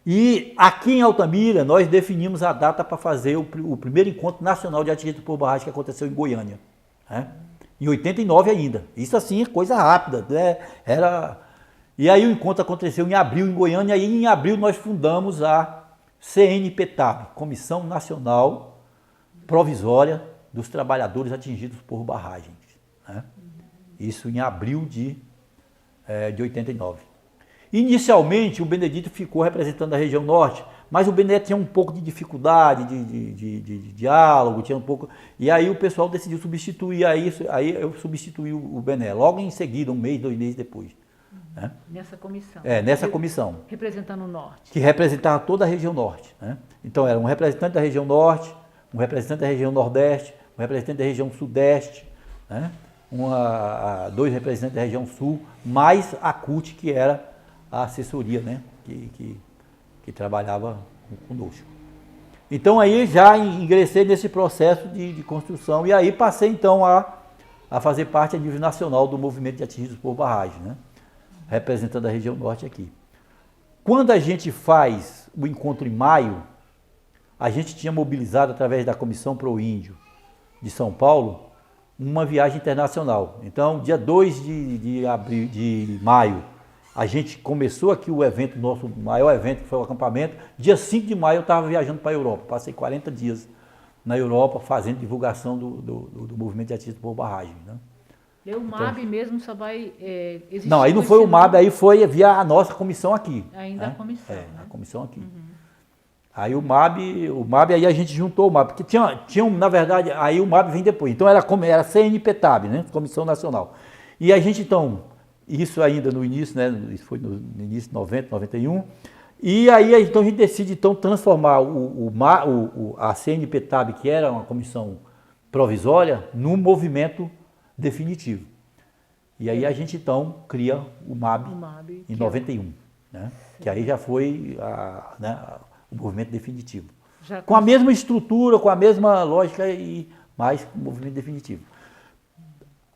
E aqui em Altamira nós definimos a data para fazer o primeiro encontro nacional de atingidos por barragem que aconteceu em Goiânia, né? Em 89 ainda. Isso assim é coisa rápida, né? E aí o encontro aconteceu em abril em Goiânia, e aí em abril nós fundamos a CNPTAB, Comissão Nacional Provisória dos Trabalhadores Atingidos por Barragens, né? Isso em abril de 89. Inicialmente o Benedito ficou representando a região norte, mas o Benedito tinha um pouco de dificuldade de diálogo, tinha um pouco. E aí o pessoal decidiu substituir, aí eu substituí o Bené, logo em seguida, 1 mês, 2 meses depois. Né? Nessa comissão. Nessa comissão. Representando o norte. Que representava toda a região norte. Né? Então era um representante da região norte, um representante da região nordeste, um representante da região sudeste, né? 2 representantes da região sul, mais a CUT, que era a assessoria, né? que trabalhava conosco. Então aí já ingressei nesse processo de construção e aí passei então a fazer parte a nível nacional do movimento de atingidos por barragem, né? Representando a região norte aqui. Quando a gente faz o encontro em maio, a gente tinha mobilizado através da Comissão Pro Índio de São Paulo uma viagem internacional. Então, dia 2 de maio, a gente começou aqui o evento, nosso maior evento, que foi o acampamento. Dia 5 de maio eu estava viajando para a Europa. Passei 40 dias na Europa fazendo divulgação do movimento de atingidos por barragem, né? E o MAB então, mesmo só vai existir? Não, aí não foi o MAB, aí foi via a nossa comissão aqui. Ainda né? a comissão. Né? A comissão aqui. Uhum. Aí o MAB, aí a gente juntou o MAB, porque tinha na verdade, aí o MAB vem depois. Então era CNPTAB, né? Comissão Nacional. E a gente então, isso ainda no início, né? Isso foi no início de 90, 91. E aí então a gente decide então transformar a CNPTAB, que era uma comissão provisória, num movimento definitivo. E aí a gente então cria o MAB em 91, né? Que aí já foi o movimento definitivo. Com a mesma estrutura, com a mesma lógica, mas o movimento definitivo.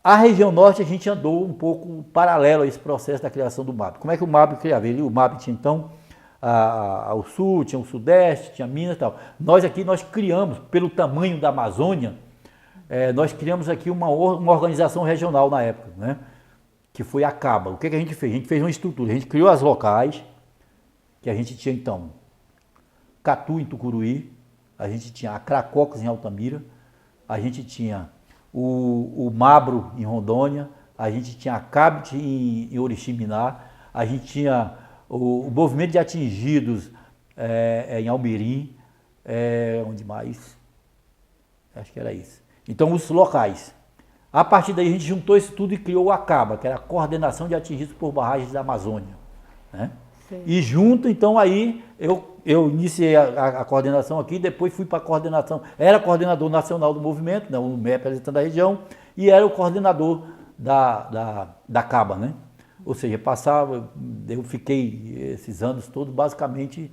A região norte a gente andou um pouco paralelo a esse processo da criação do MAB. Como é que o MAB criava? O MAB tinha então o sul, tinha o sudeste, tinha Minas e tal. Nós criamos, pelo tamanho da Amazônia, nós criamos aqui uma organização regional na época, né? Que foi a CABA. O que a gente fez? A gente fez uma estrutura, a gente criou as locais, que a gente tinha então Catu em Tucuruí, a gente tinha a Cracocos em Altamira, a gente tinha o Mabro em Rondônia, a gente tinha a CABT em Oriximiná, a gente tinha o movimento de atingidos em Almirim, onde mais? Acho que era isso. Então, os locais. A partir daí, a gente juntou isso tudo e criou a CABA, que era a Coordenação de Atingidos por Barragens da Amazônia, né? E junto, então, aí, eu iniciei a coordenação aqui, depois fui para a coordenação, era coordenador nacional do movimento, né, o representante da região, e era o coordenador da CABA, né? Ou seja, eu fiquei esses anos todos, basicamente,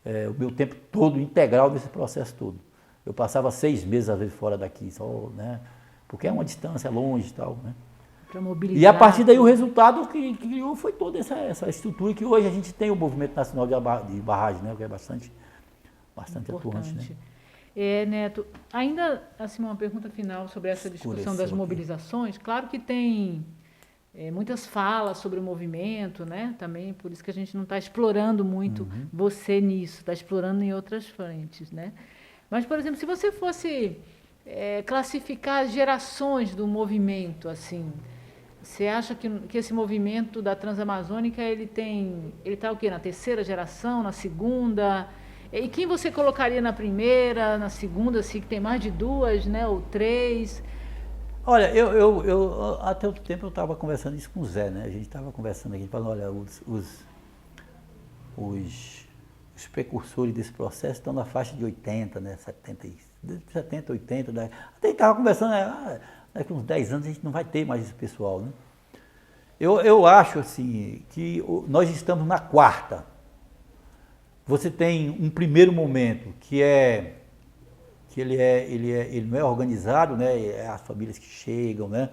o meu tempo todo integral nesse processo todo. Eu passava 6 meses, às vezes, fora daqui, só, né? Porque é uma distância longe e tal, né? E a partir daí o resultado que criou foi toda essa estrutura que hoje a gente tem o Movimento Nacional de Barragem, né? Que é bastante atuante, né? Neto, ainda assim uma pergunta final sobre essa discussão das mobilizações. Claro que tem muitas falas sobre o movimento, né? Também por isso que a gente não está explorando muito você nisso, está explorando em outras frentes, né? Mas, por exemplo, se você fosse classificar as gerações do movimento, assim, você acha que esse movimento da Transamazônica, ele está o quê? Na terceira geração, na segunda? E quem você colocaria na primeira, na segunda, assim, que tem mais de 2, né, ou 3? Olha, eu até outro tempo eu estava conversando isso com o Zé, né? A gente estava conversando aqui, falando, olha, os precursores desse processo estão na faixa de 80, né? 70, 80, né? Até estava conversando, daqui uns 10 anos a gente não vai ter mais esse pessoal, né? Eu acho assim que nós estamos na quarta. Você tem um primeiro momento que é que ele não é organizado, né? É as famílias que chegam, né?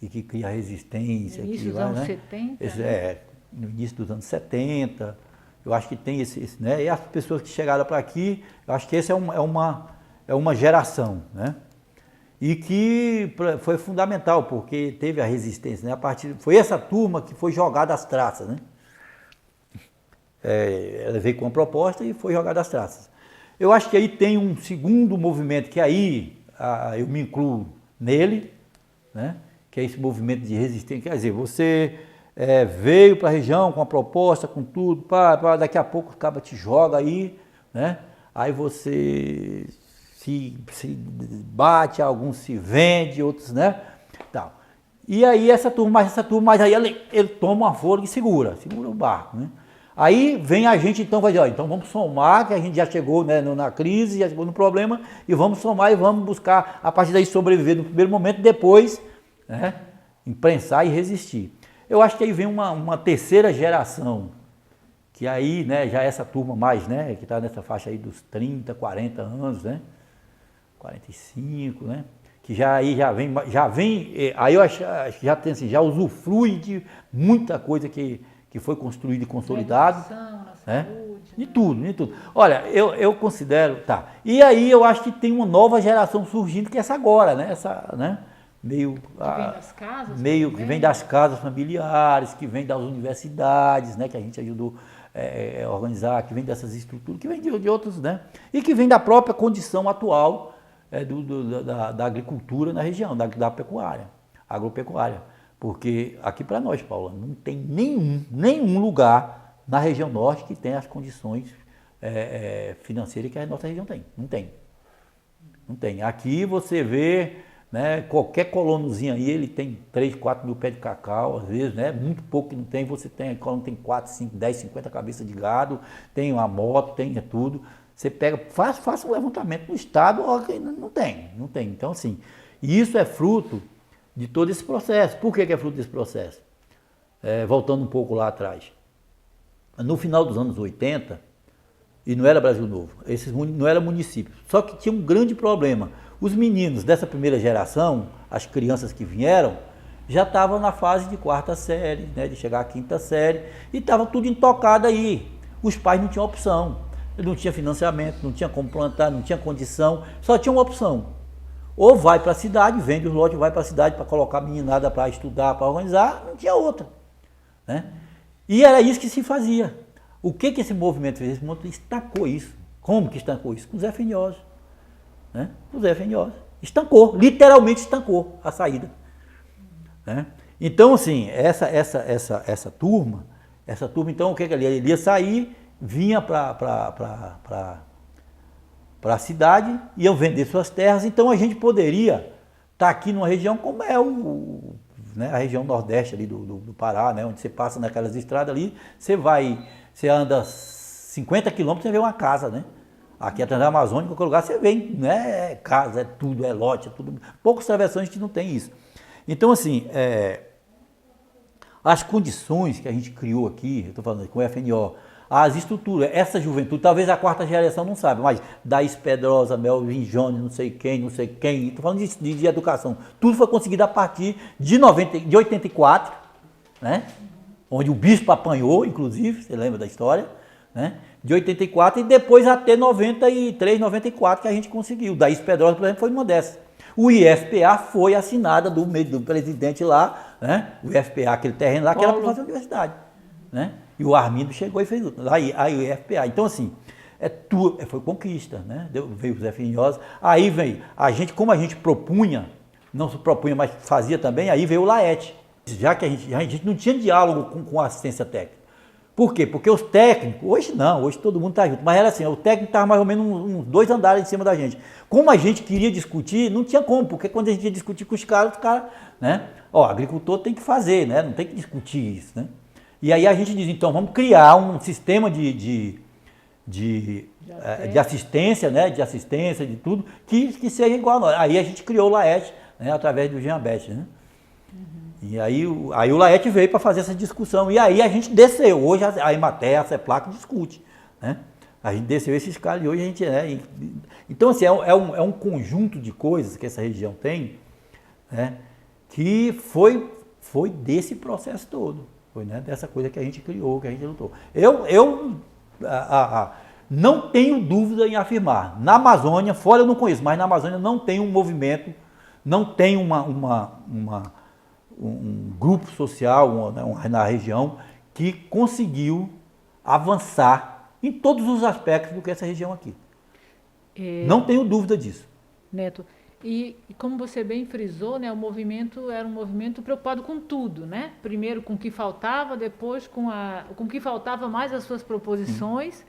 E que cria resistência. No início dos vai, anos né? 70? No início dos anos 70. Eu acho que tem esse, né? E as pessoas que chegaram para aqui, eu acho que essa é uma geração, né? E que foi fundamental, porque teve a resistência, né? Foi essa turma que foi jogada às traças, né? Ela veio com uma proposta e foi jogada às traças. Eu acho que aí tem um segundo movimento, que aí eu me incluo nele, né? Que é esse movimento de resistência. Quer dizer, você veio para a região com a proposta, com tudo, daqui a pouco o cara te joga aí, né? Aí você se bate, alguns se vende, outros, né? Tal. E aí essa turma, mas aí ele toma uma fôlego e segura o barco, né? Aí vem a gente, então vai dizer, ó, então vamos somar, que a gente já chegou, né, na crise, já chegou no problema, e vamos somar e vamos buscar, a partir daí, sobreviver no primeiro momento, depois, né, imprensar e resistir. Eu acho que aí vem uma terceira geração, que aí, né, já essa turma mais, né, que está nessa faixa aí dos 30, 40 anos, né, 45, né, que já vem, aí eu acho que já tem assim, já usufrui de muita coisa que foi construído e consolidado, né? De tudo. Olha, eu considero, tá. E aí eu acho que tem uma nova geração surgindo, que é essa agora, né? Essa, né? Que vem das casas? Que vem das casas familiares, que vem das universidades, né? Que a gente ajudou a organizar, que vem dessas estruturas, que vem de outros, né? E que vem da própria condição atual da agricultura na região, da pecuária, agropecuária. Porque aqui para nós, Paula, não tem nenhum lugar na região norte que tenha as condições financeiras que a nossa região tem. Não tem. Aqui você vê, né, qualquer colonozinho aí, ele tem 3, 4 mil pés de cacau, às vezes, né, muito pouco que não tem. Você tem, colono tem 4, 5, 10, 50 cabeças de gado, tem uma moto, tem tudo. Você pega, faça um levantamento no estado, não tem. Então, assim, isso é fruto de todo esse processo. Por que é fruto desse processo? Voltando um pouco lá atrás. No final dos anos 80, e não era Brasil Novo, não era município, só que tinha um grande problema. Os meninos dessa primeira geração, as crianças que vieram, já estavam na fase de 4ª série, né, de chegar à 5ª série, e estava tudo intocado aí. Os pais não tinham opção, não tinha financiamento, não tinha como plantar, não tinha condição, só tinha uma opção. Ou vai para a cidade, vende os lotes, vai para a cidade para colocar a meninada para estudar, para organizar, não tinha outra, né? E era isso que se fazia. O que esse movimento fez? Esse movimento estancou isso. Como que estancou isso? Com o Zé Fenioso, né? O Zé Fenioso estancou, literalmente estancou a saída, né? Então, assim, essa turma, então, o que ele ia sair, vinha para a cidade, iam vender suas terras, então a gente poderia estar aqui numa região como é né, a região nordeste ali do Pará, né, onde você passa naquelas estradas ali, você anda 50 quilômetros, você vê uma casa, né? Aqui a Transamazônica, em qualquer lugar você vê, né? É casa, é tudo, é lote, é tudo. Poucas travessões a gente não tem isso. Então, assim, as condições que a gente criou aqui, eu estou falando com o FNO, as estruturas, essa juventude, talvez a 4ª geração não sabe, mas Daís Pedrosa, Melvin Jones, não sei quem, estou falando de educação. Tudo foi conseguido a partir de 84, né? Onde o bispo apanhou, inclusive, você lembra da história, né? De 84 e depois até 93, 94 que a gente conseguiu. Daís Pedrosa, por exemplo, foi uma dessas. O IFPA foi assinada do presidente lá, né? O IFPA, aquele terreno lá, que era para fazer a universidade, né? E o Armindo chegou e fez aí o IFPA. Então, assim, foi conquista, né? Veio o Zé Finhosa. Aí veio, como a gente propunha, não se propunha, mas fazia também, aí veio o LAET. Já que a gente não tinha diálogo com a assistência técnica. Por quê? Porque os técnicos, hoje todo mundo está junto, mas era assim, o técnico estava mais ou menos uns 2 andares em cima da gente. Como a gente queria discutir, não tinha como, porque quando a gente ia discutir com os caras, né? Agricultor tem que fazer, né? Não tem que discutir isso, né? E aí a gente diz, então, vamos criar um sistema de assistência, né? De assistência, de tudo, que seja igual a nós. Aí a gente criou o LAET, né? Através do Jean Beth, né? E aí o LAET veio para fazer essa discussão. E aí a gente desceu. Hoje a Emater, a CEPLAC discute, né? A gente desceu esse escala e hoje a gente então, assim, é um conjunto de coisas que essa região tem, né, que foi desse processo todo. Foi, né, dessa coisa que a gente criou, que a gente lutou. Eu não tenho dúvida em afirmar. Na Amazônia, fora eu não conheço, mas na Amazônia não tem um movimento, não tem um grupo social na região que conseguiu avançar em todos os aspectos do que essa região aqui. Não tenho dúvida disso. Neto, e como você bem frisou, né, o movimento era um movimento preocupado com tudo, né? Primeiro com o que faltava, depois com o que faltava mais as suas proposições.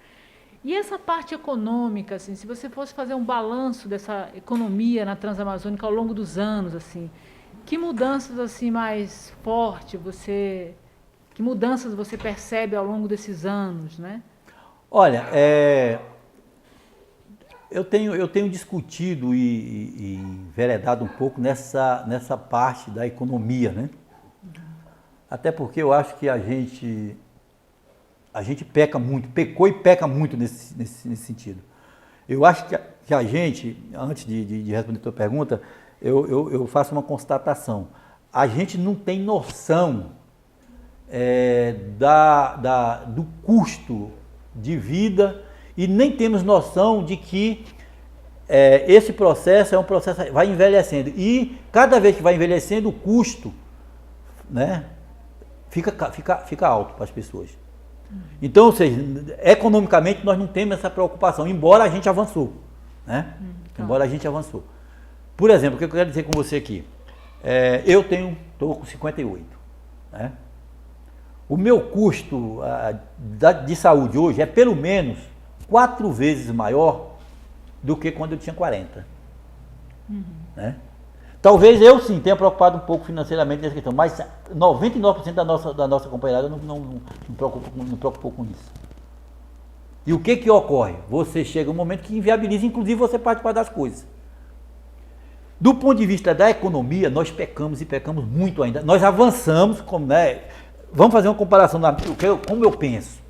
E essa parte econômica, assim, se você fosse fazer um balanço dessa economia na Transamazônica ao longo dos anos, assim, que mudanças assim mais fortes que mudanças você percebe ao longo desses anos, né? Olha, eu tenho discutido e enveredado um pouco nessa parte da economia, né? Até porque eu acho que a gente peca muito, pecou e peca muito nesse sentido. Eu acho que a gente, antes de responder a tua pergunta, eu faço uma constatação. A gente não tem noção do custo de vida e nem temos noção de que esse processo é um processo vai envelhecendo e cada vez que vai envelhecendo o custo, né, fica alto para as pessoas. Então, ou seja, economicamente nós não temos essa preocupação, embora a gente avançou, né? Embora a gente avançou. Por exemplo, o que eu quero dizer com você aqui? Eu estou com 58, né? O meu custo de saúde hoje é pelo menos 4 vezes maior do que quando eu tinha 40. Né? Talvez eu sim tenha preocupado um pouco financeiramente nessa questão, mas 99% da nossa companheirada não preocupou com isso. E o que ocorre? Você chega um momento que inviabiliza, inclusive, você participar das coisas. Do ponto de vista da economia, nós pecamos e pecamos muito ainda. Nós avançamos, né? Vamos fazer uma comparação, como eu penso.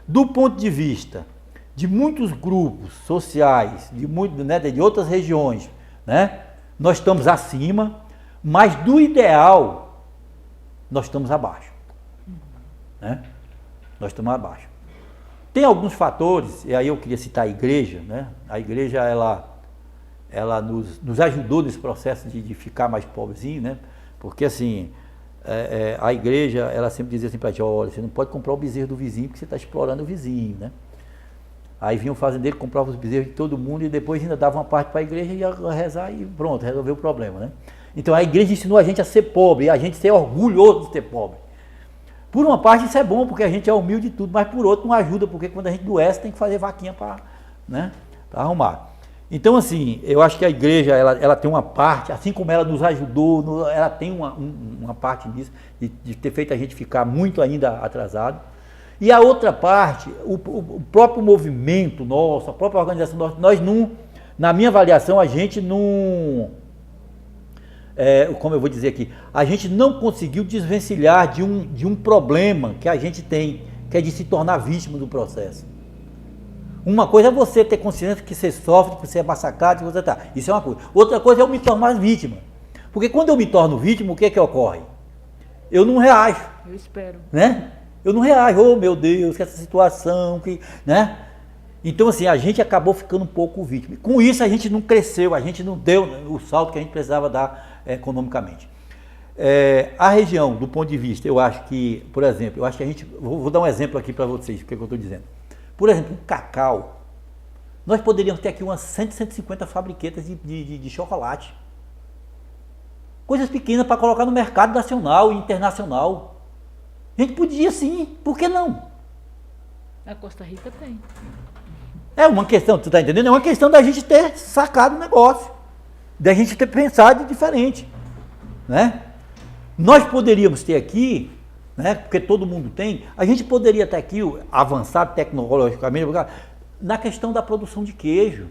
Do ponto de vista de muitos grupos sociais, de outras regiões, né? Nós estamos acima, mas do ideal, nós estamos abaixo. Né? Nós estamos abaixo. Tem alguns fatores, e aí eu queria citar a igreja, né? A igreja, ela nos ajudou nesse processo de ficar mais pobrezinho, né? Porque assim, a igreja, ela sempre dizia assim para a gente, olha, você não pode comprar o bezerro do vizinho porque você está explorando o vizinho, né? Aí vinha o fazendeiro, comprava os bezerros de todo mundo e depois ainda dava uma parte para a igreja e ia rezar e pronto, resolveu o problema, né? Então a igreja ensinou a gente a ser pobre, a gente ser orgulhoso de ser pobre. Por uma parte isso é bom, porque a gente é humilde e tudo, mas por outro não ajuda, porque quando a gente doece tem que fazer vaquinha para, né, para arrumar. Então assim, eu acho que a igreja, ela tem uma parte, assim como ela nos ajudou, ela tem uma parte nisso, de ter feito a gente ficar muito ainda atrasado. E a outra parte, o próprio movimento nosso, a própria organização nossa, nós não, na minha avaliação, a gente não, como eu vou dizer aqui, a gente não conseguiu desvencilhar de um problema que a gente tem, que é de se tornar vítima do processo. Uma coisa é você ter consciência que você sofre, que você é massacrado, que você tá. Isso é uma coisa. Outra coisa é eu me tornar vítima. Porque quando eu me torno vítima, o que é que ocorre? Eu não reajo. Eu espero. Né? Eu não reajo, oh meu Deus, que essa situação, né? Então assim, a gente acabou ficando um pouco vítima. Com isso a gente não cresceu, a gente não deu o salto que a gente precisava dar economicamente. A região, do ponto de vista, eu acho que, por exemplo, eu acho que a gente, vou dar um exemplo aqui para vocês, o que eu estou dizendo. Por exemplo, o cacau, nós poderíamos ter aqui umas 150 fabriquetas de chocolate. Coisas pequenas para colocar no mercado nacional e internacional. A gente podia sim, por que não? A Costa Rica tem. É uma questão, tu tá entendendo? É uma questão da gente ter sacado o negócio, da gente ter pensado diferente, né? Nós poderíamos ter aqui, né, porque todo mundo tem, a gente poderia ter aqui avançado tecnologicamente na questão da produção de queijo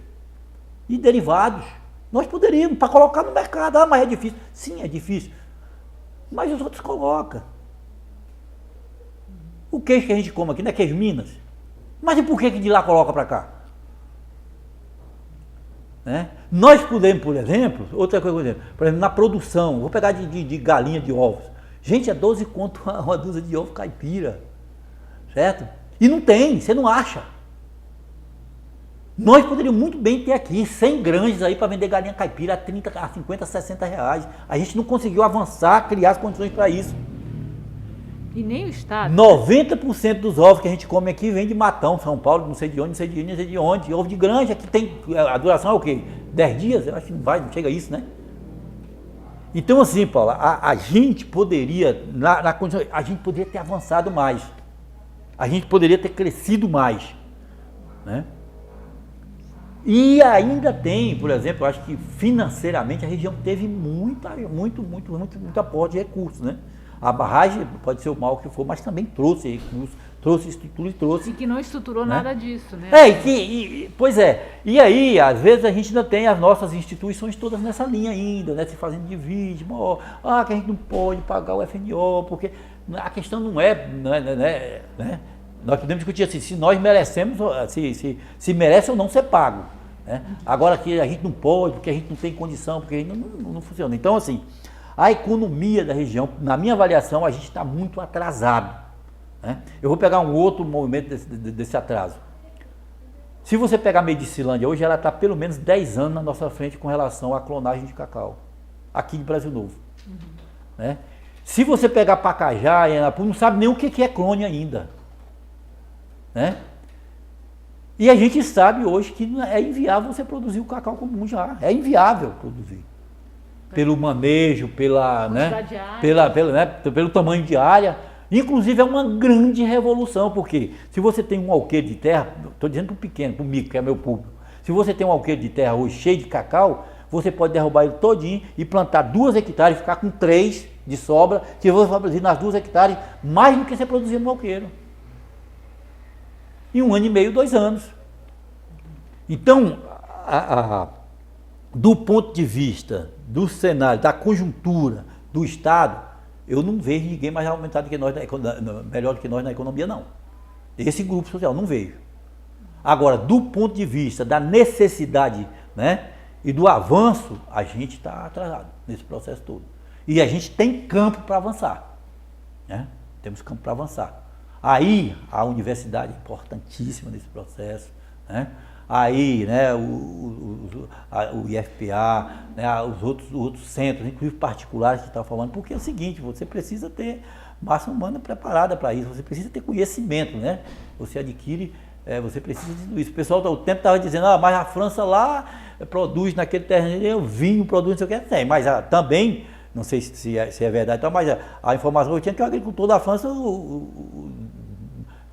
e derivados. Nós poderíamos, para colocar no mercado, mas é difícil. Sim, é difícil, mas os outros colocam. O queijo que a gente come aqui não é queijo Minas? Mas e por que de lá coloca para cá? Né? Nós podemos, por exemplo, outra coisa, por exemplo, na produção, vou pegar de galinha de ovos. Gente, é 12 conto uma dúzia de ovo caipira, certo? E não tem, você não acha. Nós poderíamos muito bem ter aqui 100 granjas aí para vender galinha caipira a 30, a 50, 60 reais. A gente não conseguiu avançar, criar as condições para isso. E nem o Estado. 90% dos ovos que a gente come aqui vem de Matão, São Paulo, não sei de onde, não sei de onde. Ovo de granja que tem, a duração é o quê? 10 dias? Eu acho que não chega a isso, né? Então assim, Paula, a gente poderia, a gente poderia ter avançado mais. A gente poderia ter crescido mais, né? E ainda tem, por exemplo, eu acho que financeiramente a região teve muito aporte de recursos, né? A barragem pode ser o mal que for, mas também trouxe recursos, trouxe estrutura e trouxe. E que não estruturou nada disso, né? Pois é. E aí, às vezes, a gente ainda tem as nossas instituições todas nessa linha ainda, né? Se fazendo de vítima, que a gente não pode pagar o FNO, porque a questão não é, né? Nós podemos discutir assim, se nós merecemos, se merece ou não ser pago. Né? Agora que a gente não pode, porque a gente não tem condição, porque a gente não funciona. Então, assim, a economia da região, na minha avaliação, a gente está muito atrasado. Né? Eu vou pegar um outro movimento desse atraso. Se você pegar a Medicilândia hoje, ela está pelo menos 10 anos na nossa frente com relação à clonagem de cacau, aqui de Brasil Novo. Né? Se você pegar Pacajá e Anapu, não sabe nem o que é clone ainda. Né? E a gente sabe hoje que é inviável você produzir o cacau comum já. É inviável produzir. Pelo manejo, pelo tamanho de área. Inclusive é uma grande revolução, porque se você tem um alqueire de terra, estou dizendo para o pequeno, para o micro, que é meu público, se você tem um alqueire de terra hoje cheio de cacau, você pode derrubar ele todinho e plantar 2 hectares, ficar com 3 de sobra, que você vai produzir nas 2 hectares mais do que você produzia no alqueiro. Em 1 ano e meio, 2 anos. Então, do ponto de vista do cenário, da conjuntura do Estado, eu não vejo ninguém mais aumentado que nós, melhor do que nós na economia, não. Esse grupo social, não vejo. Agora, do ponto de vista da necessidade, né, e do avanço, a gente está atrasado nesse processo todo. E a gente tem campo para avançar. Né? Temos campo para avançar. Aí a universidade é importantíssima nesse processo, né? Aí, né, o IFPA, né, os outros centros, inclusive particulares que estão falando, porque é o seguinte, você precisa ter massa humana preparada para isso, você precisa ter conhecimento, né? Você adquire, você precisa de tudo isso. O pessoal do tempo estava dizendo, mas a França lá produz naquele terreno, vinho, produz não sei o que, tem, mas também, não sei se é verdade, então, mas a informação que eu tinha é que o agricultor da França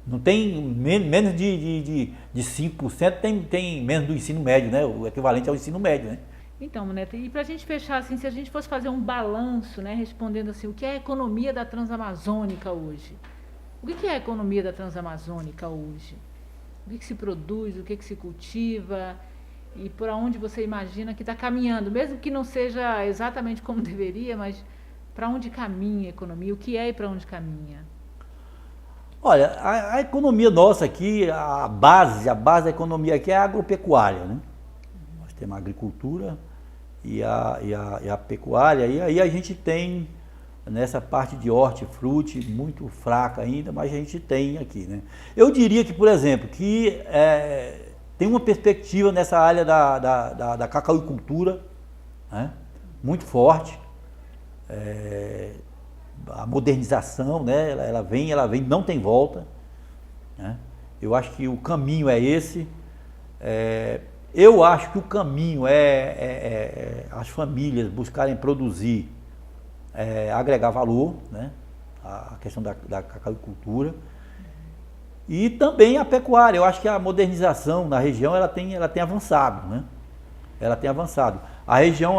não tem menos de 5%, tem menos do ensino médio, né? O equivalente ao ensino médio, né? Então, Neto, e para a gente fechar, assim, se a gente fosse fazer um balanço, né, respondendo assim, o que é a economia da Transamazônica hoje? O que é a economia da Transamazônica hoje? O que se produz, o que se cultiva e por onde você imagina que está caminhando, mesmo que não seja exatamente como deveria, mas para onde caminha a economia, o que é e para onde caminha? Olha, a economia nossa aqui, a base da economia aqui é a agropecuária, né? Nós temos a agricultura e a pecuária, e aí a gente tem nessa parte de hortifruti muito fraca ainda, mas a gente tem aqui, né? Eu diria que, por exemplo, que tem uma perspectiva nessa área da cacauicultura, né? Muito forte. A modernização, né? ela vem, não tem volta. Né? Eu acho que o caminho é esse. Eu acho que o caminho é as famílias buscarem produzir, agregar valor, né? A questão da cacauicultura. E também a pecuária. Eu acho que a modernização na região ela tem avançado, né? Ela tem avançado. A região,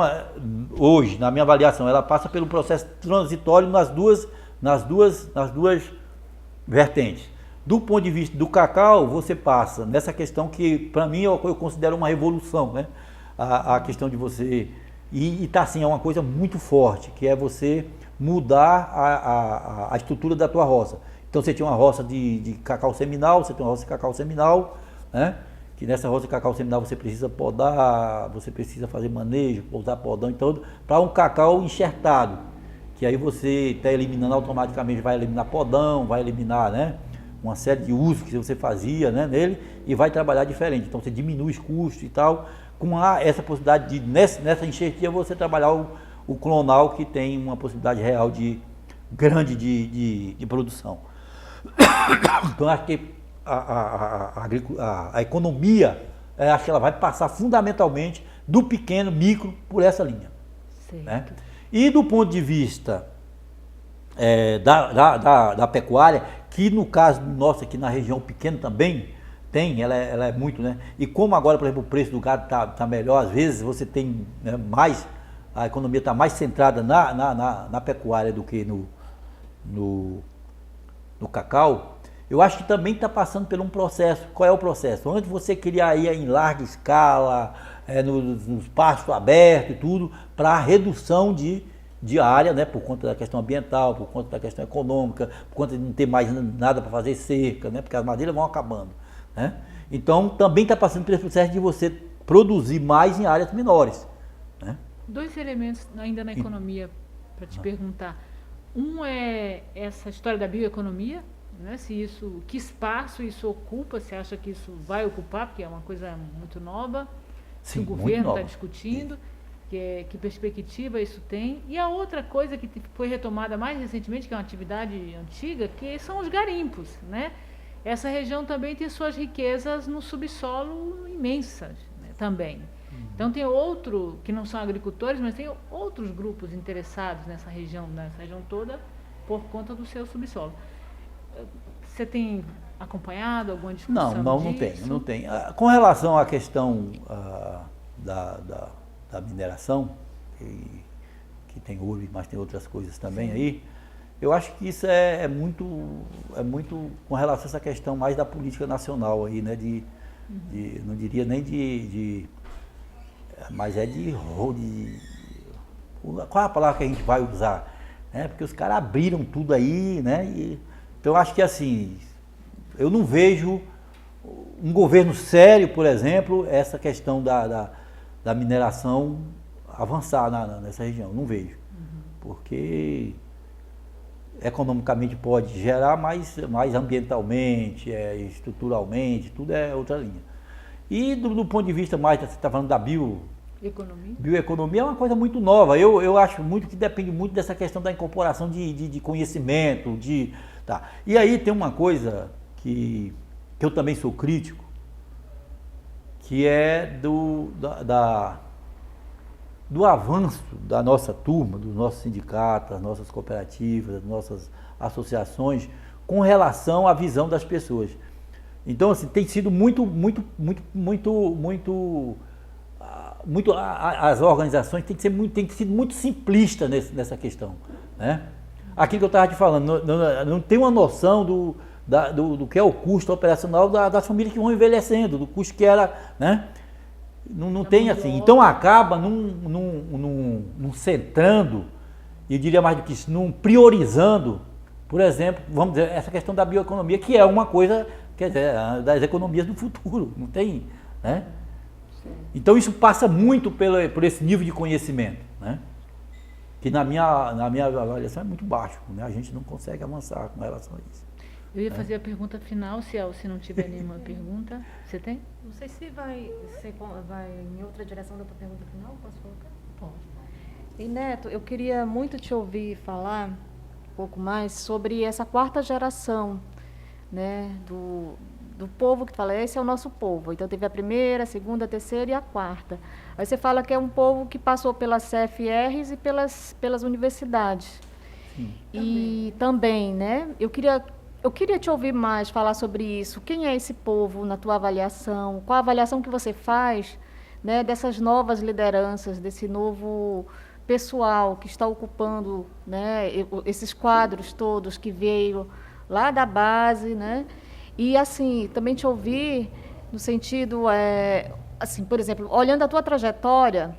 hoje, na minha avaliação, ela passa pelo processo transitório nas duas vertentes. Do ponto de vista do cacau, você passa nessa questão que, para mim, eu considero uma revolução, né? A questão de você... E tá assim, é uma coisa muito forte, que é você mudar a estrutura da tua roça. Então você tinha uma roça de cacau seminal, você tem uma roça de cacau seminal, né? Que nessa roça de cacau seminal você precisa podar, você precisa fazer manejo, usar podão e tudo, para um cacau enxertado, que aí você está eliminando automaticamente, vai eliminar podão, vai eliminar, né, uma série de usos que você fazia, né, nele, e vai trabalhar diferente. Então você diminui os custos e tal, com essa possibilidade de, nessa enxertia, você trabalhar o clonal, que tem uma possibilidade real grande de produção. Então acho que a economia, acho que ela vai passar fundamentalmente do pequeno, micro, por essa linha. Né? E do ponto de vista da pecuária, que no caso nosso aqui na região pequena também tem, ela é muito, né? E como agora, por exemplo, o preço do gado tá melhor, às vezes você tem, né, a economia está mais centrada na pecuária do que no cacau. Eu acho que também está passando por um processo. Qual é o processo? Antes você queria ir em larga escala, nos pastos abertos e tudo, para redução de área, né, por conta da questão ambiental, por conta da questão econômica, por conta de não ter mais nada para fazer cerca, né, porque as madeiras vão acabando. Né? Então também está passando por esse processo de você produzir mais em áreas menores. Né? Dois elementos ainda na economia para te perguntar. Um é essa história da bioeconomia, né? Que espaço isso ocupa, você acha que isso vai ocupar, porque é uma coisa muito nova, Sim, que o governo está discutindo, que perspectiva isso tem. E a outra coisa que foi retomada mais recentemente, que é uma atividade antiga, que são os garimpos, né? Essa região também tem suas riquezas no subsolo imensas, né, também. Então tem que não são agricultores, mas tem outros grupos interessados nessa região toda, por conta do seu subsolo. Você tem acompanhado alguma discussão disso? Não tem. Com relação à questão da mineração, que tem ouro, mas tem outras coisas também. Sim. Aí, eu acho que isso é muito com relação a essa questão mais da política nacional aí, né? Não diria nem mas qual é a palavra que a gente vai usar? Né? Porque os caras abriram tudo aí, né? Então eu acho que assim, eu não vejo um governo sério, por exemplo, essa questão da mineração avançar nessa região, não vejo. Porque economicamente pode gerar, mas ambientalmente, estruturalmente, tudo é outra linha. E do ponto de vista mais, você está falando da bioeconomia é uma coisa muito nova. Eu acho muito que depende muito dessa questão da incorporação de conhecimento. Tá. E aí tem uma coisa que eu também sou crítico, que é do avanço da nossa turma, dos nossos sindicatos, das nossas cooperativas, das nossas associações, com relação à visão das pessoas. Então, assim, tem sido as organizações têm sido muito simplistas nessa questão, né? Aquilo que eu estava te falando, não tem uma noção do que é o custo operacional das famílias que vão envelhecendo, do custo que era, né? Não tem assim. Então acaba num centrando, e eu diria mais do que isso, num priorizando, por exemplo, vamos dizer, essa questão da bioeconomia, que é uma coisa, quer dizer, das economias do futuro, não tem, né? Então isso passa muito por esse nível de conhecimento, né? Que na minha avaliação é muito baixo, né? A gente não consegue avançar com relação a isso. Eu ia fazer a pergunta final, se não tiver nenhuma pergunta. Você tem? Não sei se vai em outra direção da tua pergunta final, posso colocar? Pode. E Neto, eu queria muito te ouvir falar um pouco mais sobre essa quarta geração, né, do povo que fala, esse é o nosso povo. Então teve a primeira, a segunda, a terceira e a quarta. Aí você fala que é um povo que passou pelas CFRs e pelas universidades. Sim. E também, né, eu queria te ouvir mais falar sobre isso. Quem é esse povo na tua avaliação? Qual a avaliação que você faz, né, dessas novas lideranças, desse novo pessoal que está ocupando, né, esses quadros todos que veio lá da base, né? E assim, também te ouvir no sentido, assim, por exemplo, olhando a tua trajetória,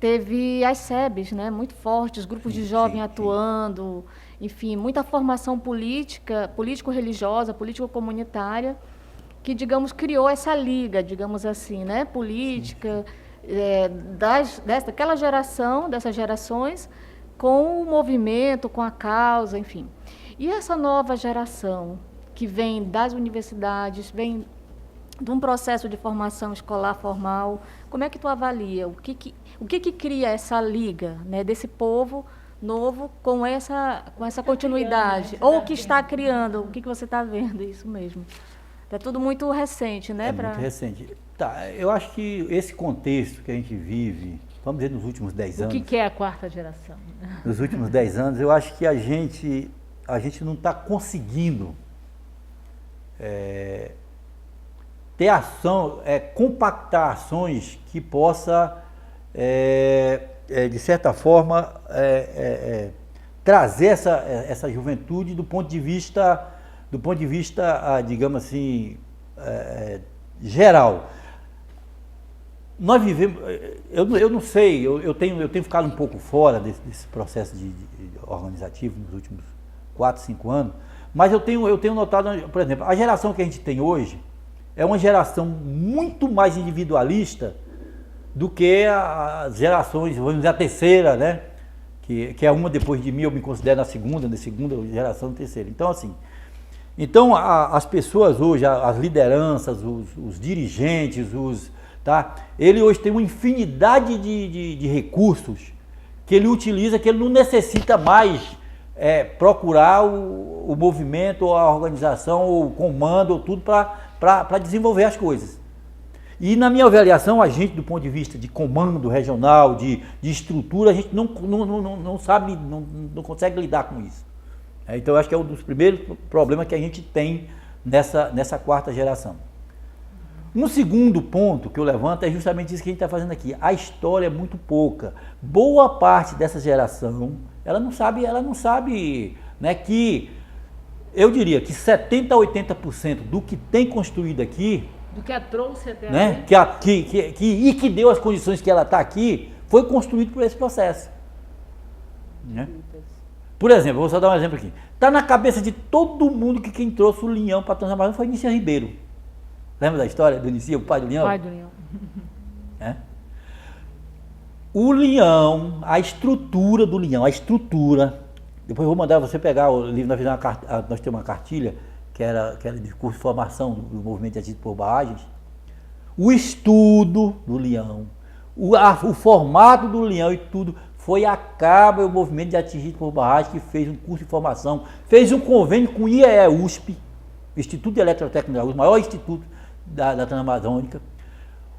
teve as SEBs, né, muito fortes, grupos de jovens atuando. enfim, muita formação política, político-religiosa, político-comunitária, que, digamos, criou essa liga, digamos assim, né, política, daquela geração, dessas gerações, com o movimento, com a causa, enfim. E essa nova geração, que vem das universidades, vem de um processo de formação escolar formal, como é que tu avalia? O que cria essa liga, né, desse povo novo com essa continuidade? Ou o que está criando? O que você está vendo? Isso mesmo. É tudo muito recente, né? Muito recente. Tá, eu acho que esse contexto que a gente vive, vamos dizer, nos últimos 10 anos... O que é a quarta geração? Nos últimos 10 anos, eu acho que a gente não está conseguindo ter ação, compactar ações que possa, de certa forma, trazer essa juventude do ponto de vista, digamos assim, geral. Nós vivemos, eu não sei, eu tenho ficado um pouco fora desse processo organizativo nos últimos 4, 5 anos, mas eu tenho notado, por exemplo, a geração que a gente tem hoje é uma geração muito mais individualista do que as gerações, vamos dizer, a terceira, né? Que é uma depois de mim, eu me considero na segunda geração, terceira. Então, assim, as pessoas hoje, as lideranças, os dirigentes, ele hoje tem uma infinidade de recursos que ele utiliza, que ele não necessita mais procurar o movimento, ou a organização, ou o comando, ou tudo para desenvolver as coisas. E na minha avaliação, a gente, do ponto de vista de comando regional, de estrutura, a gente não sabe, não consegue lidar com isso. Então, eu acho que é um dos primeiros problemas que a gente tem nessa quarta geração. Um segundo ponto que eu levanto é justamente isso que a gente está fazendo aqui. A história é muito pouca. Boa parte dessa geração, ela não sabe, né, que eu diria que 70% a 80% do que tem construído aqui, do que a trouxe até né, que deu as condições que ela está aqui, foi construído por esse processo. Né? Por exemplo, vou só dar um exemplo aqui. Está na cabeça de todo mundo que quem trouxe o Leão para a Transamazônica foi Nícia Ribeiro. Lembra da história do Nícia, o pai do Leão? Pai do Leão. O Leão, a estrutura do Leão, depois eu vou mandar você pegar o livro, nós temos uma cartilha, que era de curso de formação do movimento atingido por barragens. O estudo do Leão, o formato do Leão e tudo, foi a CABA, o movimento de atingido por barragem, que fez um curso de formação, fez um convênio com o IEE-USP, Instituto de Eletrotecnologia, o maior instituto da Transamazônica.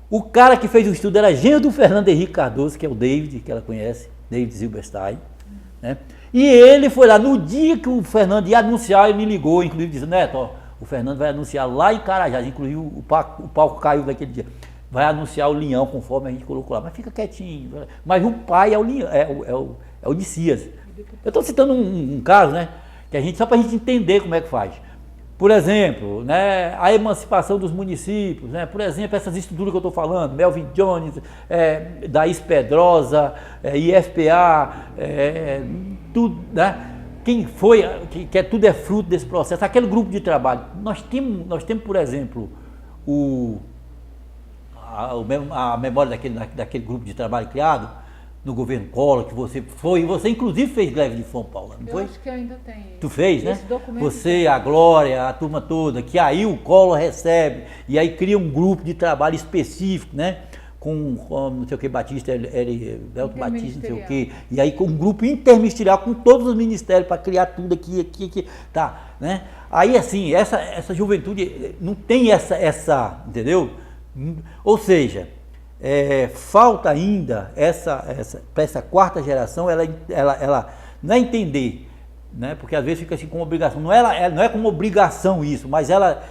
O cara que fez o estudo era genro do Fernando Henrique Cardoso, que é o David, que ela conhece, David Zilberstein, né? E ele foi lá, no dia que o Fernando ia anunciar, ele me ligou, inclusive disse, Neto, o Fernando vai anunciar lá em Carajás, inclusive o palco caiu naquele dia, vai anunciar o Leão, conforme a gente colocou lá, mas fica quietinho, mas o pai é o Leão, é o Nicias. Eu estou citando um caso, né, só para a gente entender como é que faz. Por exemplo, né, a emancipação dos municípios, né, por exemplo, essas estruturas que eu estou falando, Melvin Jones, Daís Pedrosa, IFPA, tudo, né? Quem foi, tudo é fruto desse processo, aquele grupo de trabalho. Nós temos por exemplo, a memória daquele grupo de trabalho criado no governo Collor, que você inclusive fez greve de fome, Paula, não foi? Eu acho que ainda tem. Tu fez, né? Documento você, a Glória, a turma toda, que aí o Collor recebe, e aí cria um grupo de trabalho específico, né? Com não sei o que, Batista, Belto Batista, não sei o que, e aí com um grupo interministerial com todos os ministérios para criar tudo aqui, tá, né? Aí assim, essa juventude não tem essa, entendeu? Ou seja, falta ainda para essa quarta geração, ela não é entender, né? Porque às vezes fica assim como obrigação, não é como obrigação isso, mas ela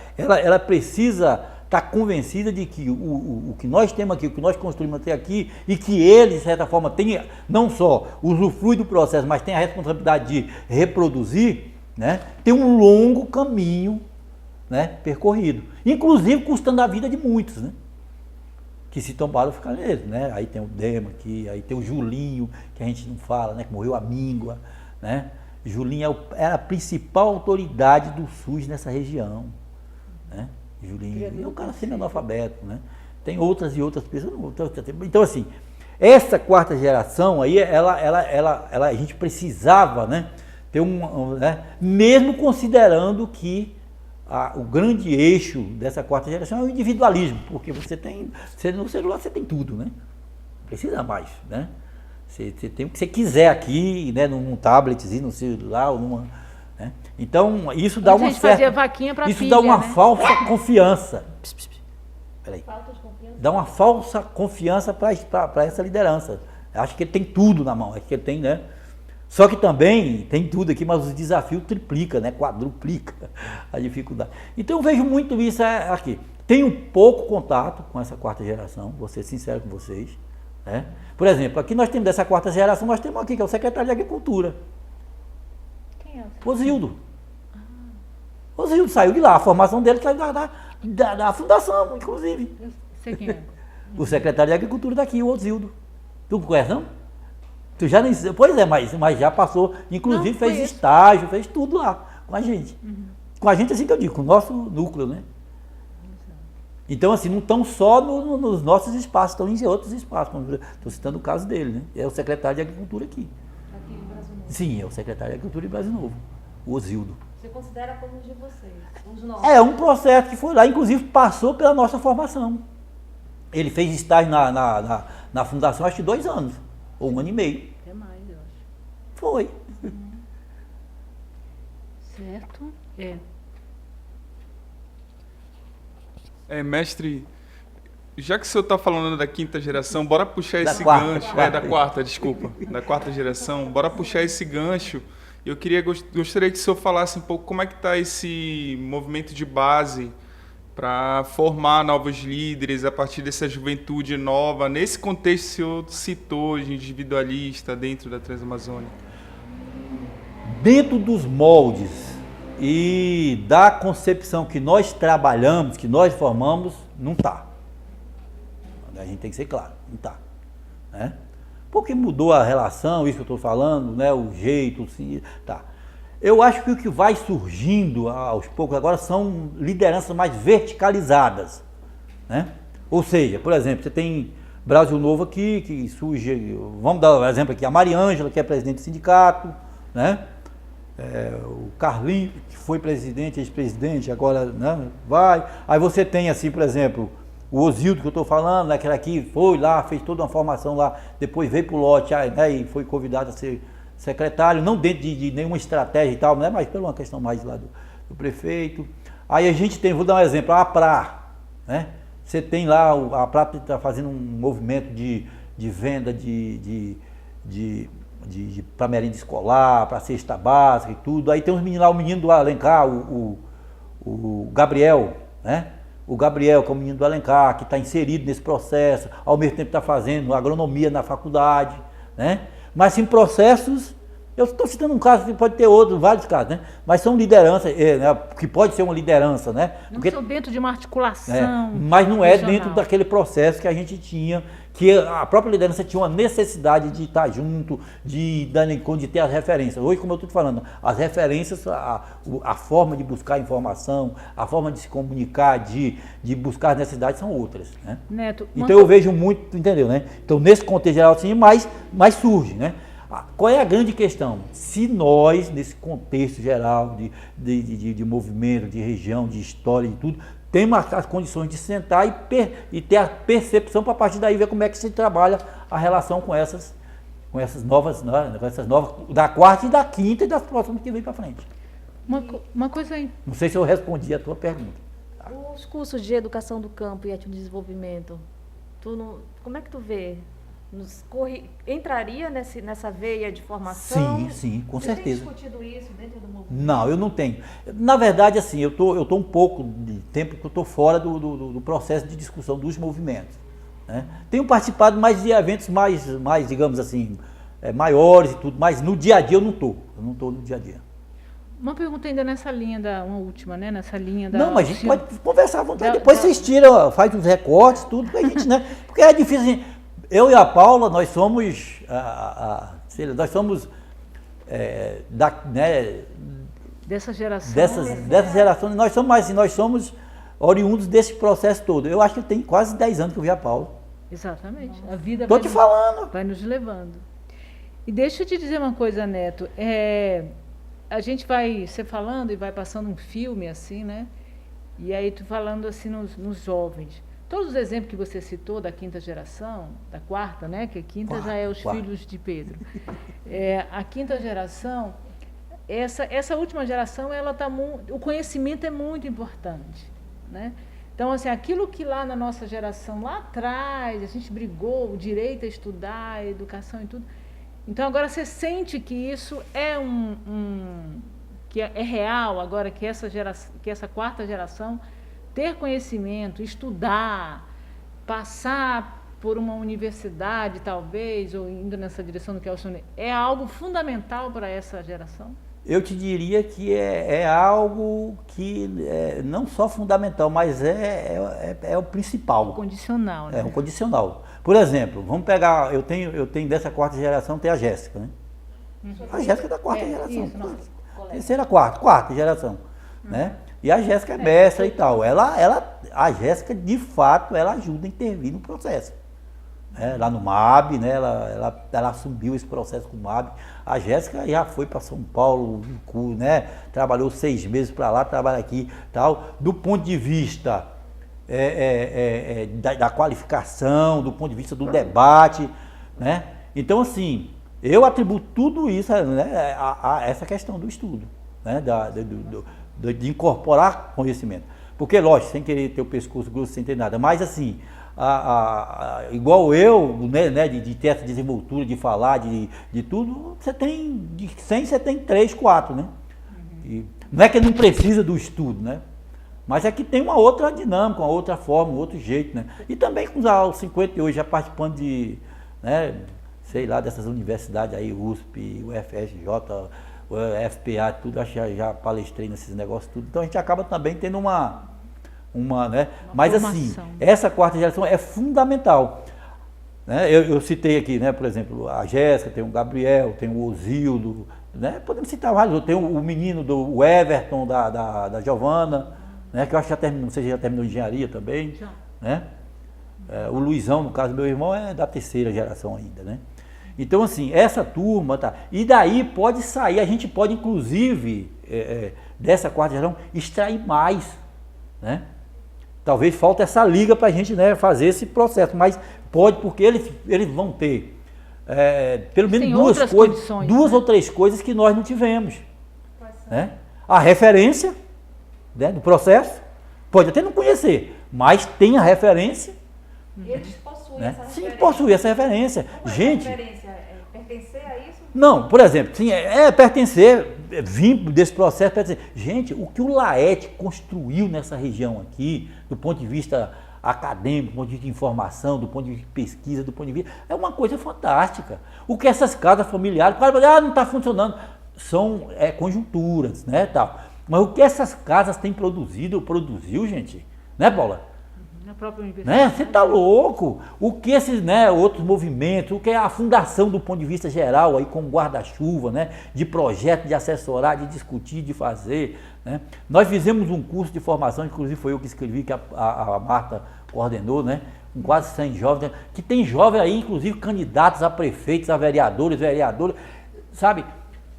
precisa estar convencida de que o que nós temos aqui, o que nós construímos até aqui, e que ele, de certa forma, tem não só usufrui do processo, mas tem a responsabilidade de reproduzir, né? Tem um longo caminho, né, percorrido, inclusive custando a vida de muitos, né? Que se tomaram ficar nele, né? Aí tem o Dema aqui, aí tem o Julinho, que a gente não fala, né? Que morreu a míngua, né? Julinho era a principal autoridade do SUS nessa região, né? Julinho é um cara semi-analfabeto, né? Tem outras e outras pessoas. Então, assim, essa quarta geração aí, a gente precisava, né, ter né, mesmo considerando que o grande eixo dessa quarta geração é o individualismo, porque no celular você tem tudo, né? Precisa mais, né? Você tem o que você quiser aqui, né, num tabletzinho, no celular, ou numa, né? Então, isso dá uma certa... Isso dá uma falsa confiança. Peraí. Dá uma falsa confiança para essa liderança. Acho que ele tem tudo na mão, acho que ele tem, né? Só que também tem tudo aqui, mas os desafios triplica, né? Quadruplica a dificuldade. Então eu vejo muito isso aqui. Tenho pouco contato com essa quarta geração, vou ser sincero com vocês, né? Por exemplo, aqui nós temos dessa quarta geração, nós temos aqui, que é o secretário de Agricultura. Quem é o Osildo. O Osildo saiu de lá, a formação dele saiu da fundação, inclusive. Eu sei quem é. O secretário de Agricultura daqui, o Osildo. Tu conhece, não? Tu já nem... Pois é, mas já passou, inclusive não, fez estágio, fez tudo lá com a gente. Uhum. Com a gente, assim que eu digo, com o nosso núcleo, né? Então, assim, não estão só nos nossos espaços, estão em outros espaços. Estou citando o caso dele, né? É o secretário de Agricultura aqui. Aqui em Brasil Novo. Sim, é o secretário de Agricultura de Brasil Novo, o Osildo. Você considera como de vocês, os nossos? É um processo que foi lá, inclusive passou pela nossa formação. Ele fez estágio na fundação, acho que 2 anos, ou 1 ano e meio. Até mais, eu acho. Foi. Certo. Mestre, já que o senhor está falando da quinta geração, bora puxar esse gancho. Da quarta, desculpa. Da quarta geração, bora puxar esse gancho. Eu gostaria que o senhor falasse um pouco como é que está esse movimento de base para formar novos líderes a partir dessa juventude nova, nesse contexto que o senhor citou de individualista dentro da Transamazônica. Dentro dos moldes e da concepção que nós trabalhamos, que nós formamos, não está. A gente tem que ser claro, não está. Né? Porque mudou a relação, isso que eu estou falando, né? O jeito, sim, tá. Eu acho que o que vai surgindo aos poucos agora são lideranças mais verticalizadas, né? Ou seja, por exemplo, você tem Brasil Novo aqui, que surge, vamos dar um exemplo aqui, a Mariângela, que é presidente do sindicato, né? O Carlinhos, que foi presidente, ex-presidente, agora, né, vai. Aí você tem assim, por exemplo, o Osildo que eu estou falando, né, que aqui foi lá, fez toda uma formação lá, depois veio para o lote, né, e foi convidado a ser secretário, não dentro de nenhuma estratégia e tal, né, mas por uma questão mais lá do prefeito. Aí a gente tem, vou dar um exemplo, a APRA, né? Você tem lá, a APRA está fazendo um movimento de venda para merenda escolar, para cesta básica e tudo. Aí tem uns meninos lá, o menino do Alencar, o Gabriel, né? O Gabriel, que é o menino do Alencar, que está inserido nesse processo, ao mesmo tempo está fazendo agronomia na faculdade, né? Mas sim processos, eu estou citando um caso, pode ter outros, vários casos, né? Mas são lideranças, né? Que pode ser uma liderança, né? Não são dentro de uma articulação. Mas não é dentro daquele processo que a gente tinha, que a própria liderança tinha uma necessidade de estar junto, de ter as referências. Hoje, como eu estou te falando, as referências, a forma de buscar informação, a forma de se comunicar, de buscar as necessidades são outras, né? Neto, então eu vejo muito, entendeu, né? Então nesse contexto geral, sim, mas surge, né? Qual é a grande questão? Se nós, nesse contexto geral de movimento, de região, de história e tudo, temos as condições de sentar e ter a percepção para a partir daí ver como é que se trabalha a relação com essas novas, né, com essas novas, da quarta e da quinta e das próximas que vem para frente. Uma coisa aí. Não sei se eu respondi a tua pergunta. Tá? Os cursos de educação do campo e desenvolvimento, como é que tu vê? Entraria nessa veia de formação? Sim, com certeza. Você tem discutido isso dentro do movimento? Não, eu não tenho. Na verdade, assim, eu tô um pouco de tempo que eu estou fora do processo de discussão dos movimentos, né? Tenho participado mais de eventos mais digamos assim, maiores e tudo, mas no dia a dia eu não estou no dia a dia. Uma pergunta ainda nessa linha uma última, né? Nessa linha da... Não, mas a gente pode conversar à vontade, depois vocês tiram, faz uns recortes, tudo, pra gente, né? Porque é difícil, assim, eu e a Paula, nós somos Dessa geração. Dessa geração, nós somos oriundos desse processo todo. Eu acho que tem quase 10 anos que eu vi a Paula. Exatamente. A vida Estou te falando. Vai nos levando. E deixa eu te dizer uma coisa, Neto. A gente vai, você falando e vai passando um filme assim, né? E aí tu falando assim nos jovens. Todos os exemplos que você citou da quinta geração, da quarta, né? Que a quinta já é os filhos de Pedro. A quinta geração, essa última geração, o conhecimento é muito importante, né? Então, assim, aquilo que lá na nossa geração, lá atrás, a gente brigou, o direito a estudar, a educação e tudo. Então, agora você sente que isso é que é real, agora que essa quarta geração ter conhecimento, estudar, passar por uma universidade, talvez, ou indo nessa direção do que é o senhor, é algo fundamental para essa geração? Eu te diria que é algo que não só fundamental, mas é o principal. O condicional, né? É o condicional. Por exemplo, vamos pegar, eu tenho dessa quarta geração, tem a Jéssica, né? A Jéssica é da quarta geração. Isso, terceira, quarta geração, né? E a Jéssica é mestra e tal. A Jéssica, de fato, ela ajuda a intervir no processo. Lá no MAB, né? Ela assumiu esse processo com o MAB. A Jéssica já foi para São Paulo, né? Trabalhou 6 meses para lá, trabalha aqui, tal. Do ponto de vista da qualificação, do ponto de vista do debate, né? Então, assim, eu atribuo tudo isso, né, a essa questão do estudo, né? De incorporar conhecimento. Porque, lógico, sem querer ter o pescoço grosso, sem ter nada, mas assim, igual eu, né, de ter essa desenvoltura, de falar, de tudo, você tem, de 100 você tem 3, 4, né? E não é que não precisa do estudo, né? Mas é que tem uma outra dinâmica, uma outra forma, um outro jeito, né? E também com os 58 já participando de, né, sei lá, dessas universidades aí, USP, UFSJ, FPA, tudo, acho que já palestrei nesses negócios, tudo. Então a gente acaba também tendo uma né? Mas assim, essa quarta geração é fundamental. Né? Eu citei aqui, né, por exemplo, a Jéssica, tem o Gabriel, tem o Osildo, né? Podemos citar vários, tem o menino o Everton, da Giovana, né? Que eu acho que já terminou, não sei se já terminou engenharia também. Já. Né? O Luizão, no caso do meu irmão, é da terceira geração ainda, né? Então, assim, essa turma, tá? E daí pode sair, a gente pode, inclusive, dessa quarta geração, extrair mais, né? Talvez falte essa liga para a gente, né, fazer esse processo, mas pode, porque eles vão ter pelo menos duas ou três coisas que nós não tivemos. Né? A referência, né, do processo, pode até não conhecer, mas tem a referência. Eles possuem, né? Essa referência. Sim, possuem essa referência. Como gente, referência? Pertencer a isso? Não, por exemplo, sim, pertencer, vir desse processo, pertencer. Gente, o que o Laet construiu nessa região aqui, do ponto de vista acadêmico, do ponto de vista de informação, do ponto de vista de pesquisa, do ponto de vista, é uma coisa fantástica. O que essas casas familiares, não está funcionando, são conjunturas, né, tal. Mas o que essas casas têm produziu, gente, né, Paula? Na própria universidade. Né? Você está louco? O que esses, né, outros movimentos, o que é a fundação do ponto de vista geral, aí como guarda-chuva, né, de projeto, de assessorar, de discutir, de fazer. Né? Nós fizemos um curso de formação, inclusive foi eu que escrevi, que a Marta coordenou, né, com quase 100 jovens, que tem jovens aí, inclusive candidatos a prefeitos, a vereadores, sabe?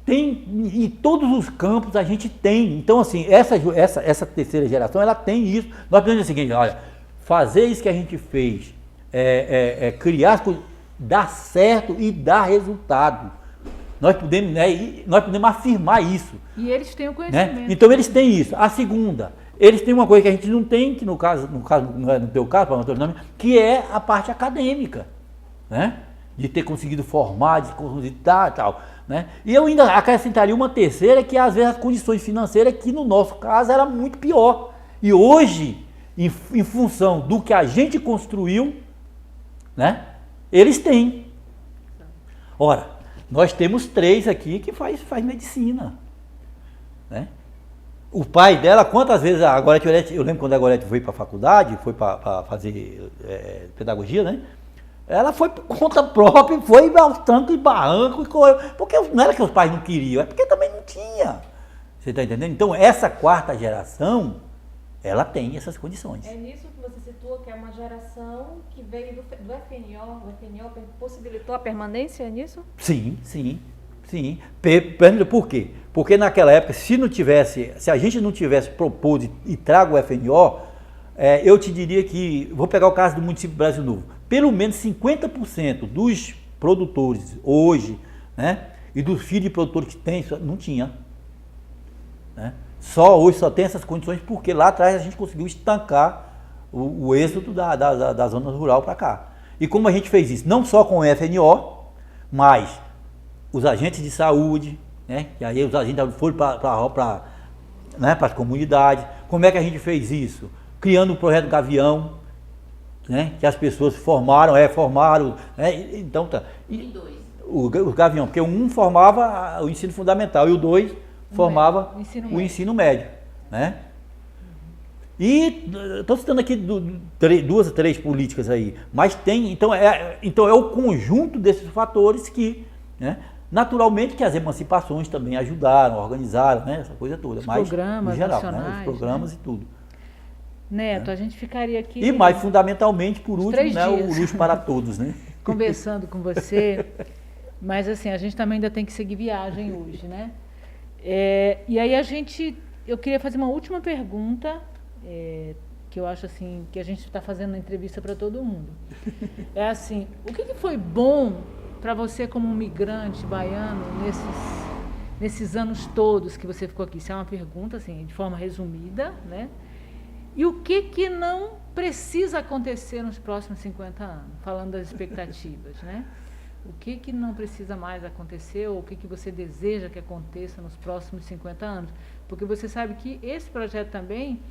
Tem, em todos os campos a gente tem. Então, assim, essa terceira geração, ela tem isso. Nós precisamos dizer o seguinte, olha, fazer isso que a gente fez, criar as coisas, dar certo e dar resultado. Nós podemos afirmar isso. E eles têm o conhecimento. Né? Então eles têm isso. A segunda, eles têm uma coisa que a gente não tem, que no caso não é no teu caso, para não ter o nome, que é a parte acadêmica. Né? De ter conseguido formar, de conseguir tal. Né? E eu ainda acrescentaria uma terceira, que às vezes as condições financeiras, que no nosso caso era muito pior. E hoje, em função do que a gente construiu, né, eles têm. Ora, nós temos 3 aqui que faz medicina. Né? O pai dela, quantas vezes, eu lembro quando a Gorete foi para a faculdade, foi para fazer pedagogia, né? Ela foi por conta própria, foi aos trancos e barrancos, e correu. Porque não era que os pais não queriam, é porque também não tinha. Você está entendendo? Então, essa quarta geração, ela tem essas condições. É nisso que você citou, que é uma geração que veio do FNO, o FNO possibilitou a permanência, é nisso? Sim, sim, sim. Por quê? Porque naquela época, se a gente não tivesse proposto e trago o FNO, eu te diria que, vou pegar o caso do município de Brasil Novo, pelo menos 50% dos produtores hoje, né, e dos filhos de produtores que tem, não tinha. Né? Hoje só tem essas condições porque lá atrás a gente conseguiu estancar o êxodo da zona rural para cá. E como a gente fez isso? Não só com o FNO, mas os agentes de saúde, né? E aí os agentes foram para as comunidades. Como é que a gente fez isso? Criando o projeto Gavião, né? Que as pessoas formaram, né? Então tá. O Gavião, porque um formava o ensino fundamental e o 2 formava o ensino médio, né? E estou citando aqui duas, três políticas aí, mas tem, então é o conjunto desses fatores que, né, naturalmente que as emancipações também ajudaram, organizaram, né, essa coisa toda, mas programas em geral, nacionais, né, os programas, né? E tudo. Neto, a gente ficaria aqui... E mais fundamentalmente, por último, 3 né, o dias. Luz para Todos, né? Conversando com você, mas assim, a gente também ainda tem que seguir viagem hoje, né? E aí eu queria fazer uma última pergunta, que eu acho assim, que a gente está fazendo na entrevista para todo mundo. É assim, o que foi bom para você como um migrante baiano nesses anos todos que você ficou aqui? Isso é uma pergunta, assim, de forma resumida, né? E o que não precisa acontecer nos próximos 50 anos, falando das expectativas, né? O que não precisa mais acontecer, ou o que você deseja que aconteça nos próximos 50 anos? Porque você sabe que esse projeto também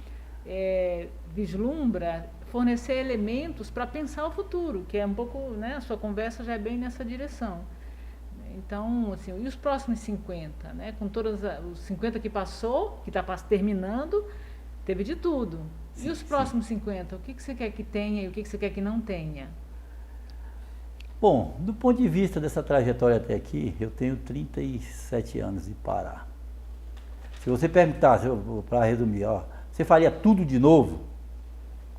vislumbra fornecer elementos para pensar o futuro, que é um pouco, né, a sua conversa já é bem nessa direção. Então, assim, e os próximos 50, né? Com todos os 50 que passou, que está terminando, teve de tudo. E os próximos 50, o que você quer que tenha e o que você quer que não tenha? Bom, do ponto de vista dessa trajetória até aqui, eu tenho 37 anos de Pará. Se você perguntar, para resumir, você faria tudo de novo?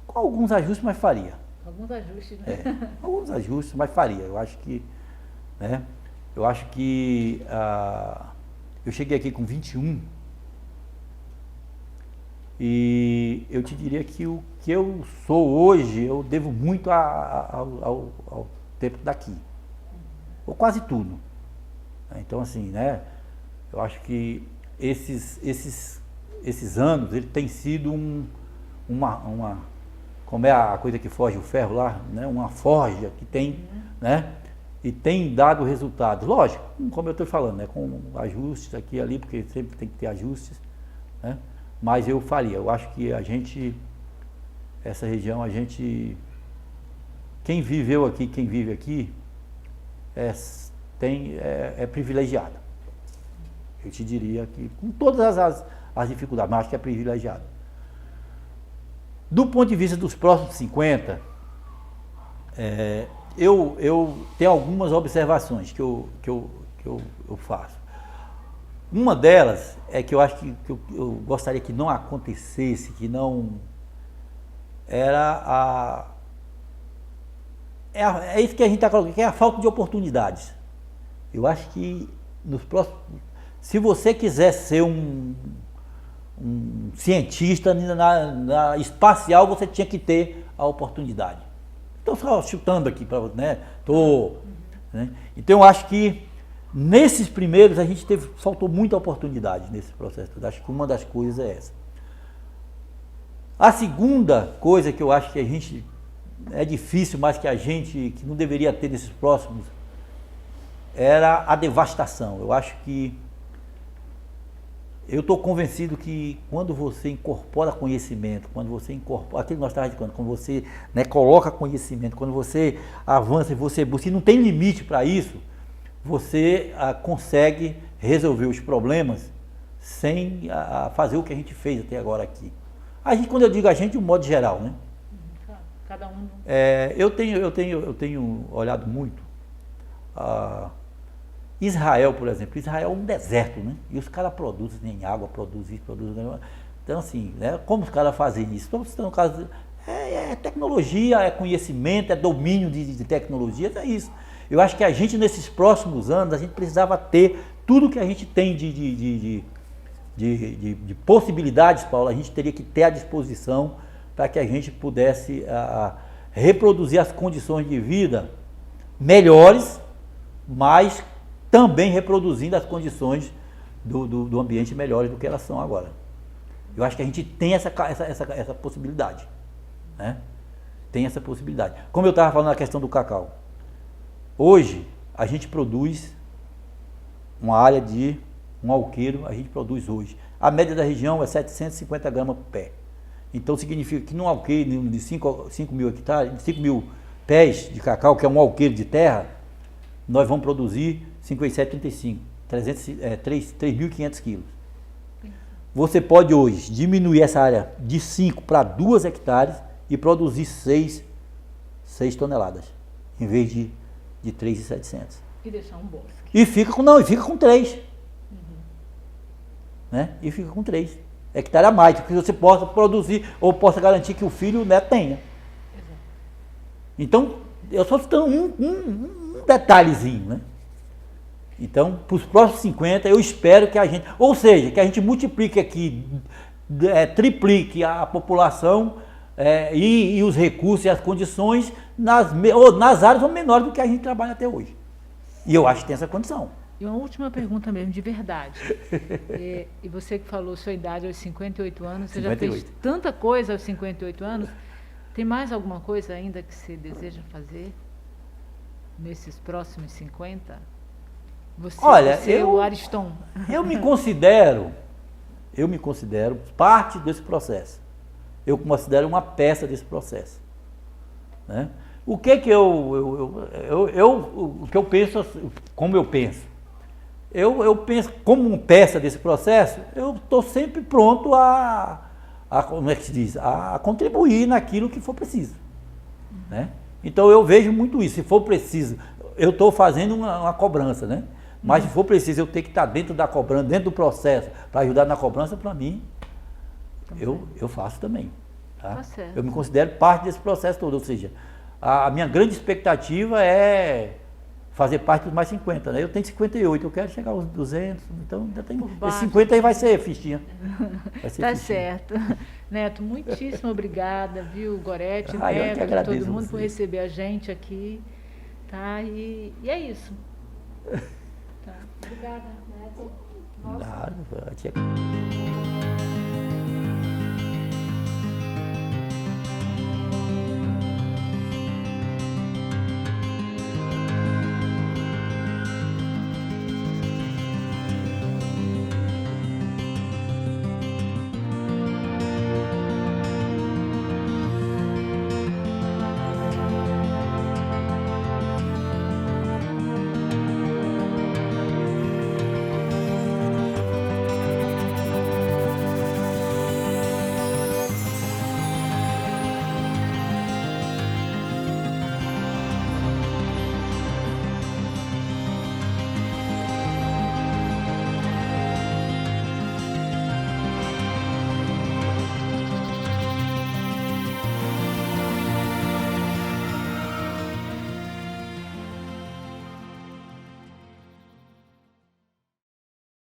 Com alguns ajustes, mas faria. Alguns ajustes, né? Alguns ajustes, mas faria. Eu acho que, né? Eu cheguei aqui com 21 e eu te diria que o que eu sou hoje, eu devo muito ao tempo daqui, ou quase tudo. Então, assim, né, eu acho que esses anos, ele tem sido como é a coisa que foge o ferro lá, né, uma forja que tem, né, e tem dado resultados. Lógico, como eu estou falando, né, com ajustes aqui e ali, porque sempre tem que ter ajustes, né, mas eu faria. Eu acho que essa região, quem viveu aqui, quem vive aqui, é privilegiado. Eu te diria que, com todas as dificuldades, mas acho que é privilegiado. Do ponto de vista dos próximos 50, eu tenho algumas observações que eu faço. Uma delas é que eu acho que eu gostaria que não acontecesse, que não era é isso que a gente está colocando, que é a falta de oportunidades. Eu acho que nos próximos... Se você quiser ser um cientista na espacial, você tinha que ter a oportunidade. Estou só chutando aqui, né? Né? Então eu acho que nesses primeiros faltou muita oportunidade nesse processo. Eu acho que uma das coisas é essa. A segunda coisa que eu acho que é difícil, mas que não deveria ter nesses próximos, era a devastação. Eu acho que eu estou convencido que quando você incorpora conhecimento, quando você incorpora, aquilo que nós estávamos dizendo, quando você, né, coloca conhecimento, quando você avança e você busca, e não tem limite para isso, você consegue resolver os problemas sem fazer o que a gente fez até agora aqui. Quando eu digo a gente, de um modo geral, né? Cada um. Eu tenho olhado muito Israel, por exemplo. Israel é um deserto, né? E os caras produzem água, produzem. Então, assim, né? Como os caras fazem isso? Então, no caso, é tecnologia, é conhecimento, é domínio de tecnologia, é isso. Eu acho que a gente, nesses próximos anos, a gente precisava ter tudo que a gente tem de possibilidades, Paulo, a gente teria que ter à disposição para que a gente pudesse reproduzir as condições de vida melhores, mas também reproduzindo as condições do ambiente melhores do que elas são agora. Eu acho que a gente tem essa possibilidade, né? Tem essa possibilidade. Como eu estava falando na questão do cacau, hoje a gente produz uma área de um alqueiro, a gente produz hoje. A média da região é 750 gramas por pé. Então significa que num alqueiro de 5 mil hectares, 5 mil pés de cacau, que é um alqueiro de terra, nós vamos produzir 57,35, 3.500 quilos. Você pode hoje diminuir essa área de 5 para 2 hectares e produzir 6 toneladas, em vez de 3.700. E deixar um bosque. E fica com 3. Né? E fica com 3 hectares a mais, que você possa produzir ou possa garantir que o filho e o neto tenha. Exato. Então, eu só estou dando um detalhezinho, né? Então, para os próximos 50, eu espero que a gente, ou seja, que a gente multiplique aqui, triplique a população e os recursos e as condições nas áreas ou menores do que a gente trabalha até hoje. E eu acho que tem essa condição. E uma última pergunta mesmo, de verdade. E você que falou sua idade aos 58 anos, você 58. Já fez tanta coisa aos 58 anos, tem mais alguma coisa ainda que você deseja fazer nesses próximos 50? O Ariston. Eu me considero parte desse processo. Eu considero uma peça desse processo. Né? O que eu penso, como eu penso? Eu penso como peça desse processo, eu estou sempre pronto como é que se diz? A contribuir naquilo que for preciso. Né? Então eu vejo muito isso. Se for preciso, eu estou fazendo uma cobrança, né? Mas se for preciso eu ter que estar dentro da cobrança, dentro do processo, para ajudar na cobrança, para mim, eu faço também. Tá? Eu me considero parte desse processo todo, ou seja, a minha grande expectativa é fazer parte dos mais 50, né? Eu tenho 58, eu quero chegar aos 200, então ainda tem... Esse 50 aí vai ser fichinha. Tá certo. Neto, muitíssimo obrigada, viu, Gorete, Neto, todo mundo por receber a gente aqui, tá? E é isso. Obrigada, Neto. Nada,